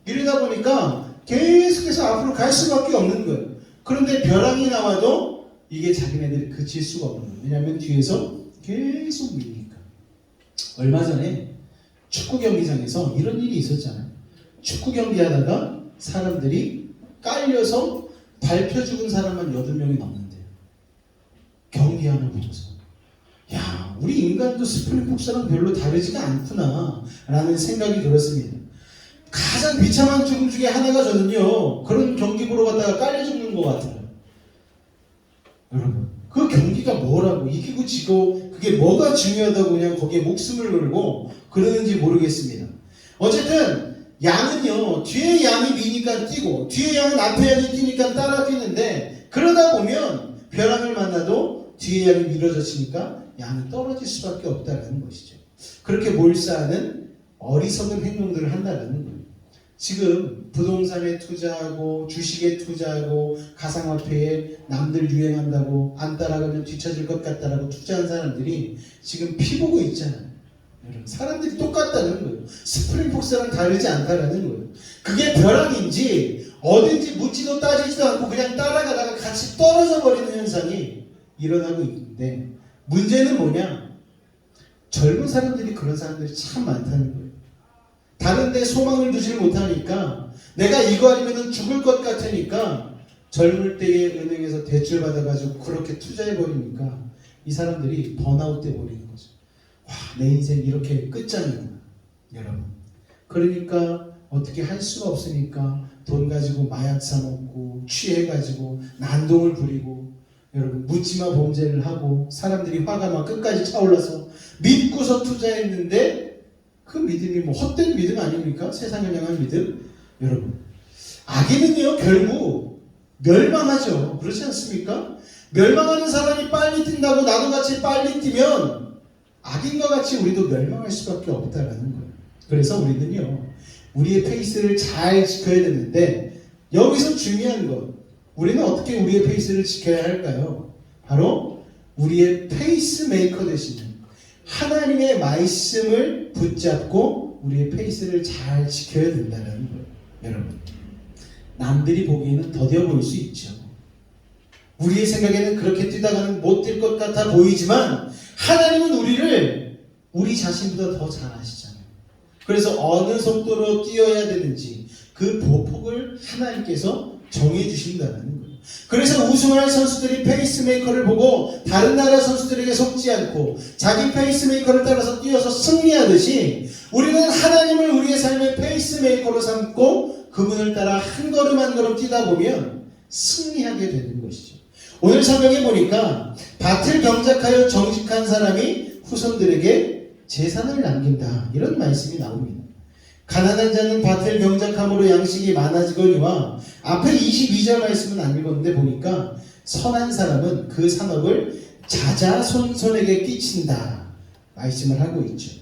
[SPEAKER 2] 밀다 보니까 계속해서 앞으로 갈 수밖에 없는 거예요. 그런데 벼랑이 나와도 이게 자기네들이 그칠 수가 없는 거예요. 왜냐하면 뒤에서 계속 밀리니까. 얼마 전에 축구 경기장에서 이런 일이 있었잖아요. 축구 경기 하다가 사람들이 깔려서 밟혀 죽은 사람만 8명이 넘는데요. 경기 하나 보고서. 야, 우리 인간도 스프링 폭스랑 별로 다르지가 않구나 라는 생각이 들었습니다. 가장 비참한 죽음 중에 하나가 저는요, 그런 경기 보러 갔다가 깔려 죽는 것 같아요. 여러분, 그 경기가 뭐라고, 이기고 지고 그게 뭐가 중요하다고 그냥 거기에 목숨을 걸고 그러는지 모르겠습니다. 어쨌든 양은요, 뒤에 양이 미니까 뛰고 뒤에 양은 앞에 양이 뛰니까 따라 뛰는데, 그러다 보면 벼랑을 만나도 뒤에 양이 밀어젖히니까 양이 떨어질 수밖에 없다는 것이죠. 그렇게 몰사하는 어리석은 행동들을 한다는 거예요. 지금 부동산에 투자하고 주식에 투자하고 가상화폐에 남들 유행한다고 안 따라가면 뒤처질 것 같다라고 투자한 사람들이 지금 피 보고 있잖아요. 여러분, 사람들이 똑같다는 거예요. 스프링폭스랑 다르지 않다라는 거예요. 그게 벼락인지 어딘지 묻지도 따지지도 않고 그냥 따라가다가 같이 떨어져 버리는 현상이 일어나고 있는데, 문제는 뭐냐? 젊은 사람들이 그런 사람들이 참 많다는 거예요. 다른데 소망을 두질 못하니까, 내가 이거 아니면 죽을 것 같으니까 젊을 때에 은행에서 대출 받아가지고 그렇게 투자해버리니까 이 사람들이 번아웃 돼버리는 거죠. 와, 내 인생 이렇게 끝장이구나, 여러분. 그러니까 어떻게 할 수가 없으니까 돈 가지고 마약 사먹고 취해가지고 난동을 부리고, 여러분, 묻지마 범죄를 하고 사람들이 화가 막 끝까지 차올라서 믿고서 투자했는데 그 믿음이 뭐 헛된 믿음 아닙니까? 세상을 향한 믿음. 여러분, 악인은요 결국 멸망하죠. 그렇지 않습니까? 멸망하는 사람이 빨리 뛴다고 나도 같이 빨리 뛰면 악인과 같이 우리도 멸망할 수밖에 없다라는 거예요. 그래서 우리는요, 우리의 페이스를 잘 지켜야 되는데, 여기서 중요한 것, 우리는 어떻게 우리의 페이스를 지켜야 할까요? 바로 우리의 페이스메이커 되시는 하나님의 말씀을 붙잡고 우리의 페이스를 잘 지켜야 된다는 거예요. 여러분, 남들이 보기에는 더뎌 보일 수 있죠. 우리의 생각에는 그렇게 뛰다가는 못 뛸 것 같아 보이지만, 하나님은 우리를 우리 자신보다 더 잘 아시잖아요. 그래서 어느 속도로 뛰어야 되는지 그 보폭을 하나님께서 정해 주신다는 거예요. 그래서 우승할 선수들이 페이스메이커를 보고 다른 나라 선수들에게 속지 않고 자기 페이스메이커를 따라서 뛰어서 승리하듯이, 우리는 하나님을 우리의 삶의 페이스메이커로 삼고 그분을 따라 한 걸음 한 걸음 뛰다 보면 승리하게 되는 것이죠. 오늘 성경에 보니까 밭을 경작하여 정직한 사람이 후손들에게 재산을 남긴다, 이런 말씀이 나옵니다. 가난한 자는 밭을 경작함으로 양식이 많아지거니와, 앞에 22절 말씀은 안 읽었는데 보니까 선한 사람은 그 산업을 자자손손에게 끼친다 말씀을 하고 있죠.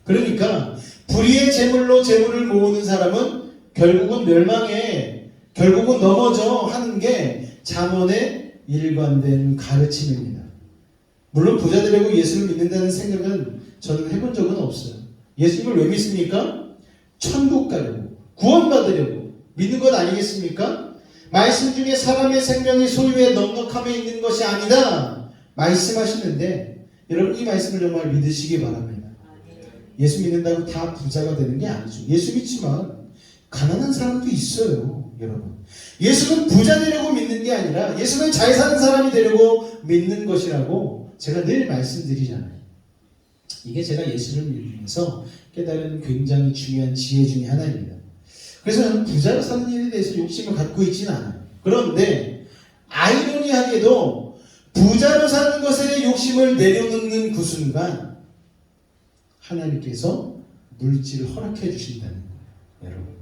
[SPEAKER 2] 그러니까 불의의 재물로 재물을 모으는 사람은 결국은 멸망해, 결국은 넘어져 하는 게 잠언의 일관된 가르침입니다. 물론 부자 되려고 예수를 믿는다는 생각은 저는 해본 적은 없어요. 예수님을 왜 믿습니까? 천국 가려고, 구원받으려고 믿는 것 아니겠습니까? 말씀 중에 사람의 생명이 소유의 넉넉함에 있는 것이 아니다 말씀하시는데, 여러분, 이 말씀을 정말 믿으시기 바랍니다. 예수 믿는다고 다 부자가 되는 게 아니죠. 예수 믿지만 가난한 사람도 있어요. 여러분, 예수는 부자 되려고 믿는 게 아니라 예수는 잘 사는 사람이 되려고 믿는 것이라고 제가 늘 말씀드리잖아요. 이게 제가 예수를 믿으면서 깨달은 굉장히 중요한 지혜 중에 하나입니다. 그래서 저는 부자로 사는 일에 대해서 욕심을 갖고 있지는 않아요. 그런데 아이러니하게도 부자로 사는 것에 욕심을 내려놓는 그 순간 하나님께서 물질을 허락해 주신다는 거예요.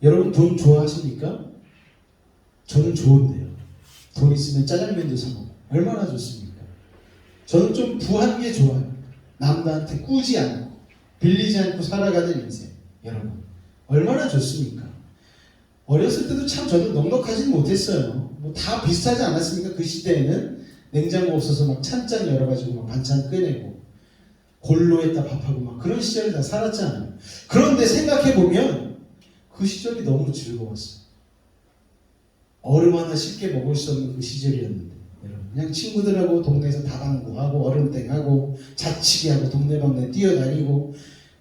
[SPEAKER 2] 여러분 돈 좋아하십니까? 저는 좋은데요. 돈 있으면 짜장면도 사 먹고 얼마나 좋습니까? 저는 좀 부한 게 좋아요. 남들한테 꾸지 않고 빌리지 않고 살아가는 인생. 여러분, 얼마나 좋습니까? 어렸을 때도 참 저도 넉넉하진 못했어요. 뭐 다 비슷하지 않았습니까? 그 시대에는 냉장고 없어서 막 찬장 열어가지고 막 반찬 꺼내고 골로에다 밥하고 막 그런 시절을 다 살았잖아요. 그런데 생각해보면 그 시절이 너무 즐거웠어요. 얼음 하나 쉽게 먹을 수 없는 그 시절이었는데, 여러분, 그냥 친구들하고 동네에서 다방구하고 얼음땡하고 자치기하고 동네방네 뛰어다니고,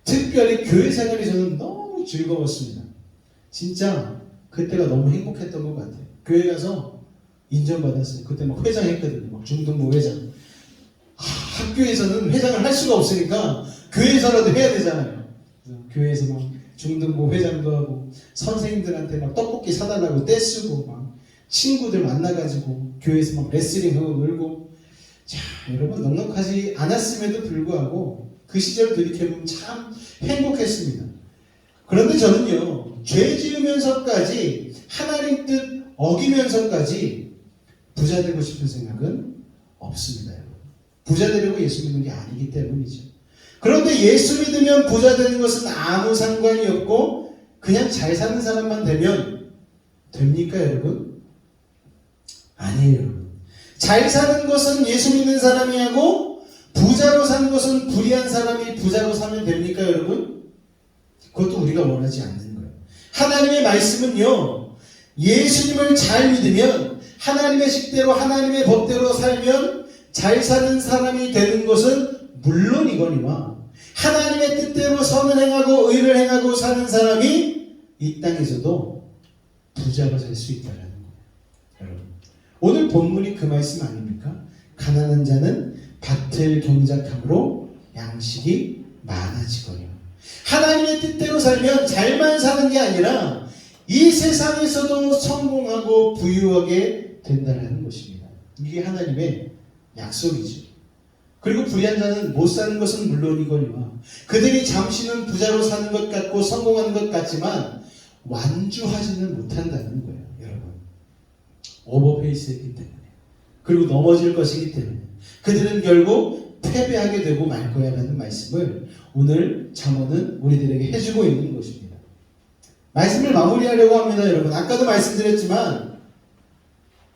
[SPEAKER 2] 특별히 교회 생활이 저는 너무 너무 즐거웠습니다. 진짜 그때가 너무 행복했던 것 같아요. 교회 가서 인정받았어요. 그때 막 회장했거든요. 막 중등부 회장. 학교에서는 회장을 할 수가 없으니까 교회에서라도 해야 되잖아요. 그래서 교회에서 막 중등부 회장도 하고 선생님들한테 막 떡볶이 사달라고 떼쓰고 막 친구들 만나가지고 교회에서 막 레슬링하고 놀고. 자, 여러분 넉넉하지 않았음에도 불구하고 그 시절 들이켜보면 참 행복했습니다. 그런데 저는요, 죄 지으면서까지 하나님 뜻 어기면서까지 부자 되고 싶은 생각은 없습니다. 여러분. 부자 되려고 예수 믿는 게 아니기 때문이죠. 그런데 예수 믿으면 부자 되는 것은 아무 상관이 없고 그냥 잘 사는 사람만 되면 됩니까, 여러분? 아니에요, 여러분. 잘 사는 것은 예수 믿는 사람이 하고 부자로 사는 것은 불의한 사람이 부자로 사면 됩니까, 여러분? 그것도 우리가 원하지 않는 거예요. 하나님의 말씀은요, 예수님을 잘 믿으면 하나님의 식대로 하나님의 법대로 살면 잘 사는 사람이 되는 것은 물론이거니와 하나님의 뜻대로 선을 행하고 의를 행하고 사는 사람이 이 땅에서도 부자가 될 수 있다는 거예요. 여러분, 오늘 본문이 그 말씀 아닙니까? 가난한 자는 밭을 경작함으로 양식이 많아지거니와. 하나님의 뜻대로 살면 잘만 사는 게 아니라 이 세상에서도 성공하고 부유하게 된다는 것입니다. 이게 하나님의 약속이죠. 그리고 불의한 자는 못 사는 것은 물론이거니와 그들이 잠시는 부자로 사는 것 같고 성공하는 것 같지만 완주하지는 못한다는 거예요. 여러분, 오버페이스했기 때문에, 그리고 넘어질 것이기 때문에 그들은 결국 패배하게 되고 말 거야 라는 말씀을 오늘 잠언은 우리들에게 해주고 있는 것입니다. 말씀을 마무리하려고 합니다. 여러분, 아까도 말씀드렸지만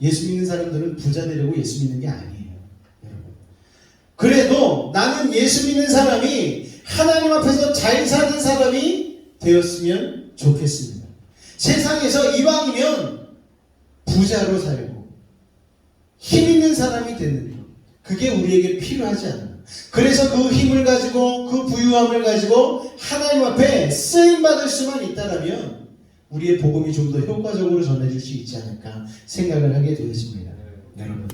[SPEAKER 2] 예수 믿는 사람들은 부자 되려고 예수 믿는 게 아니에요. 여러분, 그래도 나는 예수 믿는 사람이 하나님 앞에서 잘 사는 사람이 되었으면 좋겠습니다. 세상에서 이왕이면 부자로 살고 힘 있는 사람이 되는 것, 그게 우리에게 필요하지 않아요. 그래서 그 힘을 가지고 그 부유함을 가지고 하나님 앞에 쓰임받을 수만 있다면 우리의 복음이 좀 더 효과적으로 전해질 수 있지 않을까 생각을 하게 되어집니다. 여러분,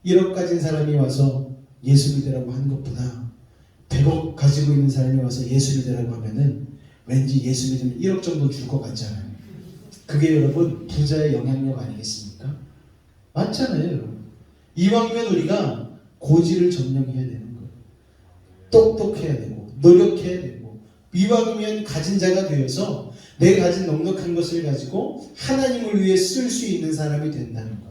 [SPEAKER 2] 1억 가진 사람이 와서 예수 믿으라고 하는 것보다 100억 가지고 있는 사람이 와서 예수 믿으라고 하면은 왠지 예수 믿으면 1억 정도 줄 것 같잖아요. 그게 여러분 부자의 영향력 아니겠습니까? 맞잖아요, 여러분. 이왕이면 우리가 고지를 점령해야 되는 거예요. 똑똑해야 되고 노력해야 되고 이왕이면 가진 자가 되어서 내가 가진 넉넉한 것을 가지고 하나님을 위해 쓸 수 있는 사람이 된다는 것.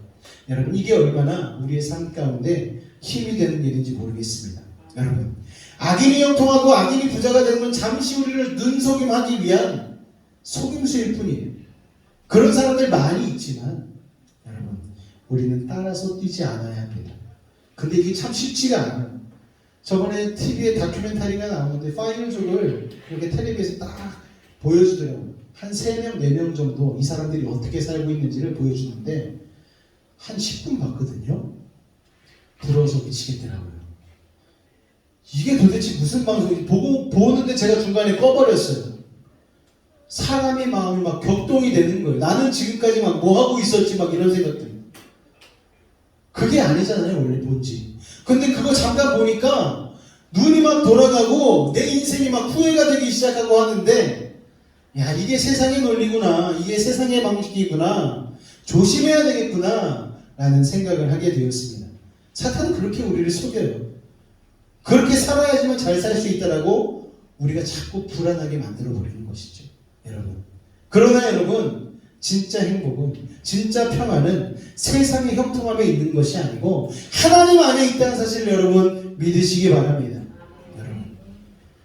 [SPEAKER 2] 여러분, 이게 얼마나 우리의 삶 가운데 힘이 되는 일인지 모르겠습니다. 여러분, 악인이 형통하고 악인이 부자가 되는 건 잠시 우리를 눈속임하기 위한 속임수일 뿐이에요. 그런 사람들 많이 있지만 여러분, 우리는 따라서 뛰지 않아야 합니다. 근데 이게 참 쉽지가 않아요. 저번에 TV에 다큐멘터리가 나오는데 파이널족을 이렇게 텔레비에서 딱 보여주더라고요. 한 3명, 4명 정도 이 사람들이 어떻게 살고 있는지를 보여주는데 한 10분 봤거든요. 부러워서 미치겠더라고요. 이게 도대체 무슨 방송인지 보는데 제가 중간에 꺼버렸어요. 사람의 마음이 막 격동이 되는 거예요. 나는 지금까지 막 뭐 하고 있었지 막 이런 생각들. 그게 아니잖아요, 원래 본질. 근데 그거 잠깐 보니까 눈이 막 돌아가고 내 인생이 막 후회가 되기 시작하고 하는데, 야, 이게 세상의 논리구나, 이게 세상의 방식이구나, 조심해야 되겠구나 라는 생각을 하게 되었습니다. 사탄은 그렇게 우리를 속여요. 그렇게 살아야지만 잘 살 수 있다라고 우리가 자꾸 불안하게 만들어 버리는 것이죠, 여러분. 그러나 여러분, 진짜 행복은, 진짜 평안은 세상의 형통함에 있는 것이 아니고 하나님 안에 있다는 사실을 여러분 믿으시기 바랍니다. 여러분,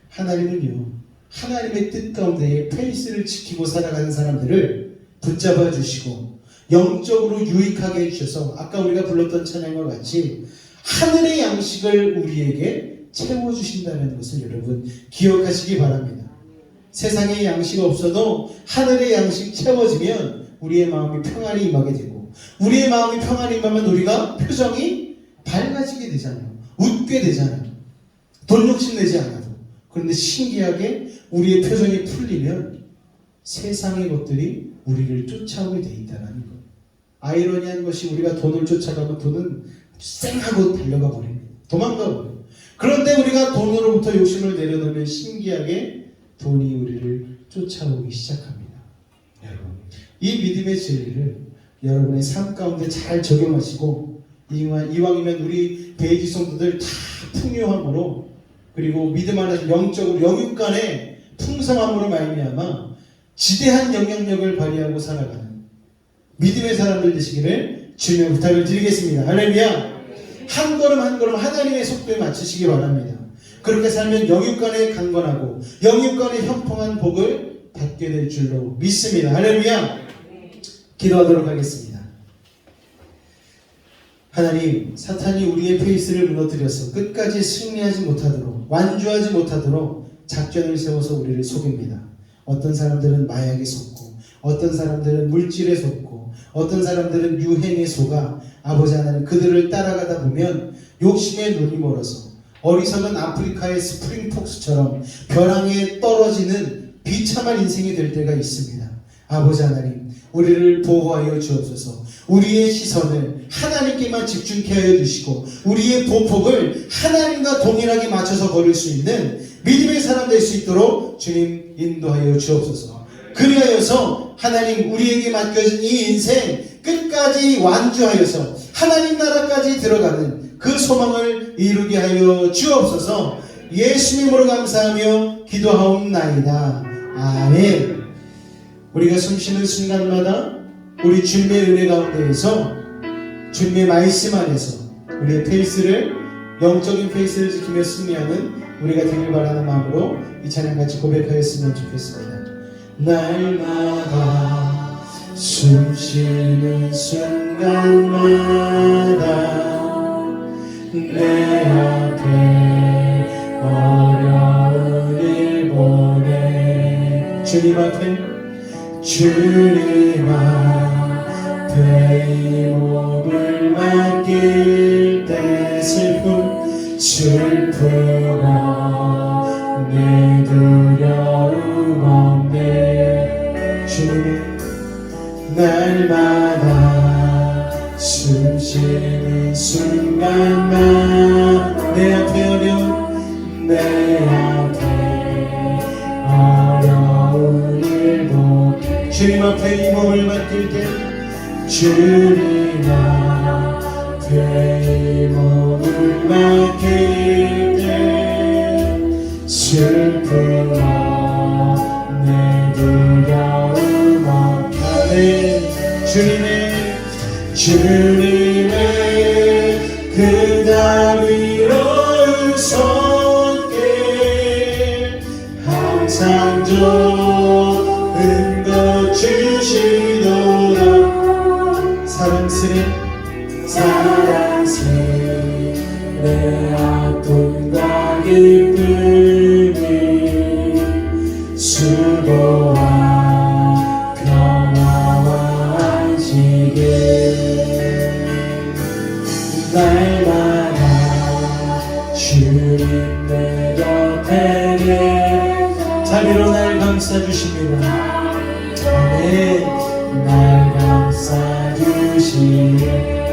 [SPEAKER 2] 하나님은요, 하나님의 뜻 가운데에 페이스를 지키고 살아가는 사람들을 붙잡아 주시고 영적으로 유익하게 해주셔서 아까 우리가 불렀던 찬양과 같이 하늘의 양식을 우리에게 채워주신다는 것을 여러분 기억하시기 바랍니다. 세상에 양식 없어도 하늘의 양식 채워지면 우리의 마음이 평안이 임하게 되고, 우리의 마음이 평안이 임하면 우리가 표정이 밝아지게 되잖아요. 웃게 되잖아요. 돈 욕심 내지 않아도. 그런데 신기하게 우리의 표정이 풀리면 세상의 것들이 우리를 쫓아오게 돼 있다는 것. 아이러니한 것이 우리가 돈을 쫓아가면 돈은 쌩하고 달려가 버립니다. 도망가 버려요. 그런데 우리가 돈으로부터 욕심을 내려놓으면 신기하게 돈이 우리를 쫓아오기 시작합니다. 여러분, 이 믿음의 진리를 여러분의 삶 가운데 잘 적용하시고 이왕이면 우리 베이지 성도들 다 풍요함으로 그리고 믿음 안에서 영적으로 영육 간의 풍성함으로 말미암아 지대한 영향력을 발휘하고 살아가는 믿음의 사람들 되시기를 주님의 부탁을 드리겠습니다. 할렐루야. 한 걸음 한 걸음 하나님의 속도에 맞추시기 바랍니다. 그렇게 살면 영육 간에 강건하고 영육 간에 형통한 복을 받게 될 줄로 믿습니다. 할렐루야. 기도하도록 하겠습니다. 하나님, 사탄이 우리의 페이스를 무너뜨려서 끝까지 승리하지 못하도록, 완주하지 못하도록 작전을 세워서 우리를 속입니다. 어떤 사람들은 마약에 속고, 어떤 사람들은 물질에 속고, 어떤 사람들은 유행에 속아 아버지 하나님 그들을 따라가다 보면 욕심에 눈이 멀어서 어리석은 아프리카의 스프링폭스처럼 벼랑에 떨어지는 비참한 인생이 될 때가 있습니다. 아버지 하나님, 우리를 보호하여 주옵소서. 우리의 시선을 하나님께만 집중케 하여 주시고 우리의 보폭을 하나님과 동일하게 맞춰서 걸을 수 있는 믿음의 사람 될 수 있도록 주님 인도하여 주옵소서. 그리하여서 하나님 우리에게 맡겨진 이 인생 끝까지 완주하여서 하나님 나라까지 들어가는 그 소망을 이루게 하여 주옵소서. 예수님으로 감사하며 기도하옵나이다. 아멘. 우리가 숨쉬는 순간마다 우리 주님의 은혜 가운데에서 주님의 말씀 안에서 우리의 페이스를 영적인 페이스를 지키며 승리하는 우리가 되길 바라는 마음으로 이 찬양 같이 고백하였으면 좋겠습니다. 날마다 숨쉬는 순간마다 내 앞에 어려운 일 보내 주님 앞에 이 몸을 맡길 때 슬프고 내 두려움 없네 주님의 날마다 숨쉬는 순간만 내 앞에 어려운 일 보내 주님 앞에 이 몸을 맡길 때 주님 앞에 이 몸을 맡길 때 슬픔 내 두려움 없네 주님의 그 다위로운 손길 항상 좋은 것 주시도록 사랑스레 아픔과 기쁨이 수고와 평화와 안식을 날마다 주님 내 곁에 자비로 날 감싸주십니다. 아멘. 날 감싸주시네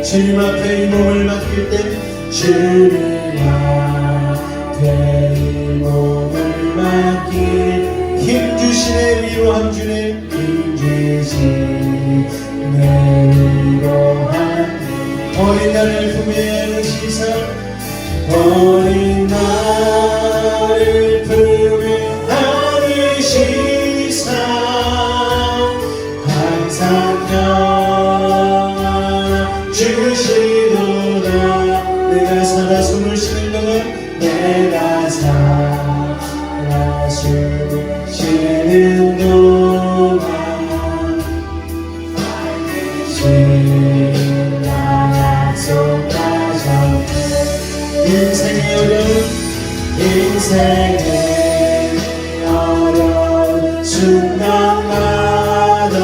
[SPEAKER 2] 주님 앞에 이 몸을 맡길 때 주님 앞에 이 몸을 맡길 힘 주시네 위로함 주네 힘 주시네 위로함 어린 나를 품에 안으시사 어린 나를 품에 안으시사 항상 주시도다 내가 살아 숨을 쉬는 동안 내가 살아 숨을 쉬는 동안 신나 약속하셨네 인생의 어려운 순간마다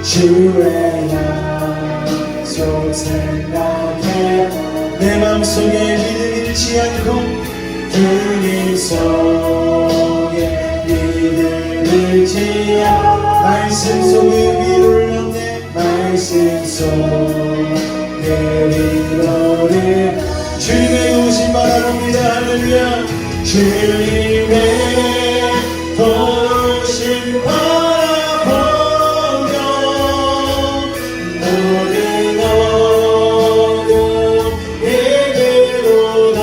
[SPEAKER 2] 주의 약속 생각해 내 맘속에 믿음 잃지 않고 주님 손 말씀 속 내리노래. 주님의 도우심 바라봅니다. 할렐루야. 주님의 도우심 바라보며 모든 어둠 내게로다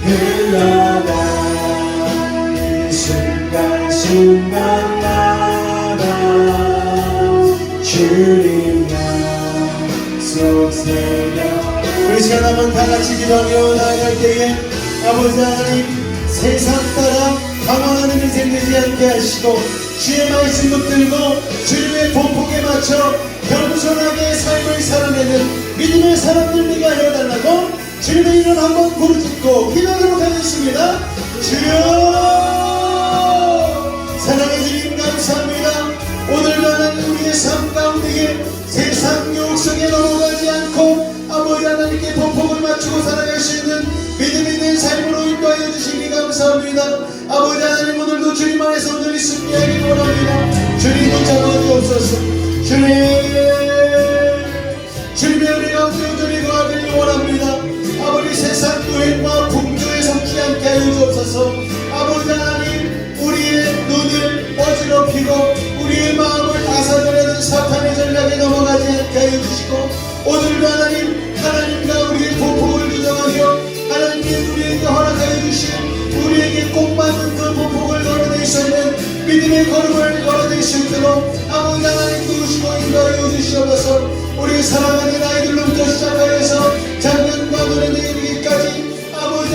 [SPEAKER 2] 흘러가. 이 순간순간마다 주님 약속 새겨. 우리 시간 한번 다같이 기도하며 나아갈 때에 아버지 하나님, 세상 따라 방황하는 인생 되지 않게 하시고 주의 말씀 붙들고 주님의 보폭에 맞춰 겸손하게 삶을 살아내는 믿음의 사람들 되게 하여 달라고 주님의 이름 한번 부르짖고 기도하도록 하겠습니다. 주여, 사랑의 주님 감사합니다. 오늘도 하나님 우리의 삶 가운데에 세상 유혹 속에 넘어가지 않고 아버지 하나님께 보폭을 맞추고 살아갈 수 있는 믿음 있는 삶으로 인도하여 주시니 감사합니다. 아버지 하나님, 오늘도 주님 안에서 온전히 승리하기 원합니다. 주님 붙잡아 주옵소서. 주님의 은혜 가운데 온전히 거하기를 원합니다. 아버지 세상 유행과 풍조에 속지 않게 하여 주옵소서. 아버지 하나님, 우리의 눈을 어지럽히고 우리의 마음을 다사들하는 사탄의 전략에 넘어가지 않게 하여 주시고, 오늘도 하나님과 우리의 보폭을 규정하며 하나님께 우리에게 허락하여 주신 우리에게 꼭 맞는 그 보폭을 걸어낼 수 있는 믿음의 걸음을 걸어낼 수 있도록 아버지 하나님 도우시고 인도하여 주시옵소서. 우리 사랑하는 아이들로부터 시작하여서 작년과 노래에 이르기까지 아버지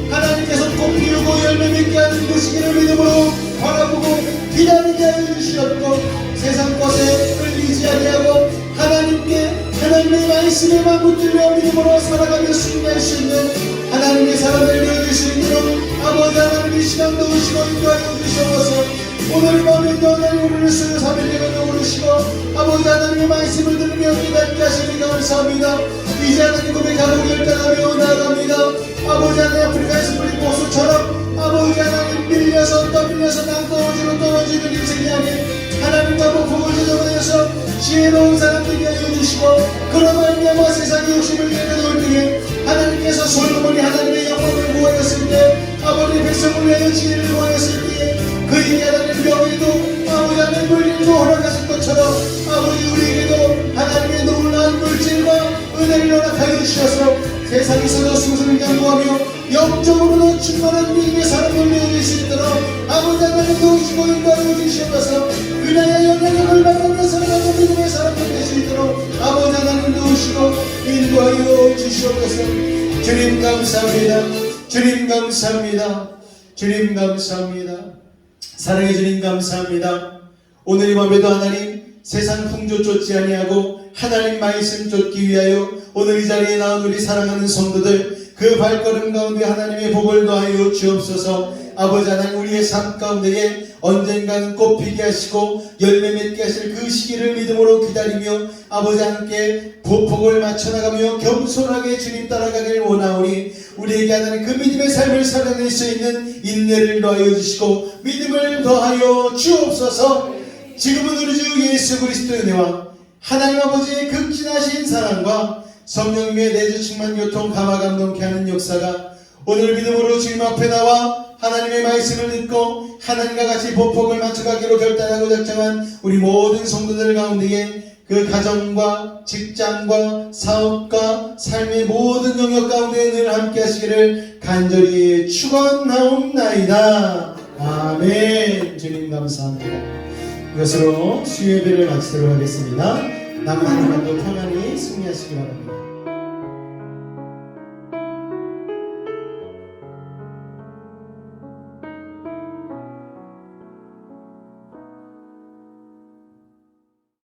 [SPEAKER 2] 하나님께서 꽃 피우고 열매 맺게 하는 그 시기를 믿음으로 바라보고 기다리게 하여 주시옵고, 세상 것에 끌리지 아니하고 하나님의 말씀에만 붙들려 믿음으로 살아가며 승리할 수 있는 하나님의 사람을 되어줄 수 있도록 아버지 하나님의 시간 도우시고 인도하여 주시옵소서. 오늘 밤에도 하나님 우리를 쓰는 3일내가 오르시고 아버지 하나님의 말씀을 들으며 기다리게 하시니 감사합니다. 이제 하나님 고백하고 결단하며 나아갑니다. 아버지 하나님, 아프리카에서 뿌린 보수처럼 아버지 하나님 밀려서 떠밀려서 낭떠러지로 떨어지는 인생이 아닌 하나님과 보폭을 조정하여서 지혜로운 사람 되게 하여 주시고, 그런 말미암아 세상의 욕심을 내려놓을 때에 하나님께서 솔로몬이 하나님의 영광을 구하였을 때, 아버지 백성을 위하여 지혜를 구하였을 때에 그에게 하나님 병에도 아버지 하나님 물질도 허락하실 것처럼 아버지 우리에게도 하나님의 놀라운 물질과 은혜를 허락하여 주셔서 세상에서도 승승을 강구하며 영적으로도 충만한 믿음의 사람을 되어줄 수 있도록 아버지 하나님 도우시고 인도하여 주시옵소서. 그나의 영향력을 받으며 살아가는 믿음의 사람들 될 수 있도록 아버지 하나님 도우시고 인도하여 주시옵소서. 주님 감사합니다. 주님 감사합니다. 주님 감사합니다. 사랑의 주님 감사합니다. 오늘 이 밤에도 하나님 세상 풍조 쫓지 아니하고 하나님 말씀 쫓기 위하여 오늘 이 자리에 나온 우리 사랑하는 성도들 그 발걸음 가운데 하나님의 복을 더하여 주옵소서. 아버지 하나님, 우리의 삶 가운데에 언젠가는 꽃피게 하시고 열매 맺게 하실 그 시기를 믿음으로 기다리며 아버지 함께 보폭을 맞춰나가며 겸손하게 주님 따라가길 원하오니 우리에게 하나님 그 믿음의 삶을 살아낼 수 있는 인내를 더하여 주시고 믿음을 더하여 주옵소서. 지금은 우리 주 예수 그리스도의 은혜와 하나님 아버지의 극진하신 사랑과 성령님의 내주 충만 교통 감화 감동케 하는 역사가 오늘 믿음으로 주님 앞에 나와 하나님의 말씀을 듣고 하나님과 같이 보폭을 맞춰가기로 결단하고 작정한 우리 모든 성도들 가운데에 그 가정과 직장과 사업과 삶의 모든 영역 가운데 늘 함께 하시기를 간절히 축원하옵나이다. 아멘. 주님 감사합니다. 이것으로 수요예배를 마치도록 하겠습니다. 남은 한 주간도 평안히 승리하시기 바랍니다.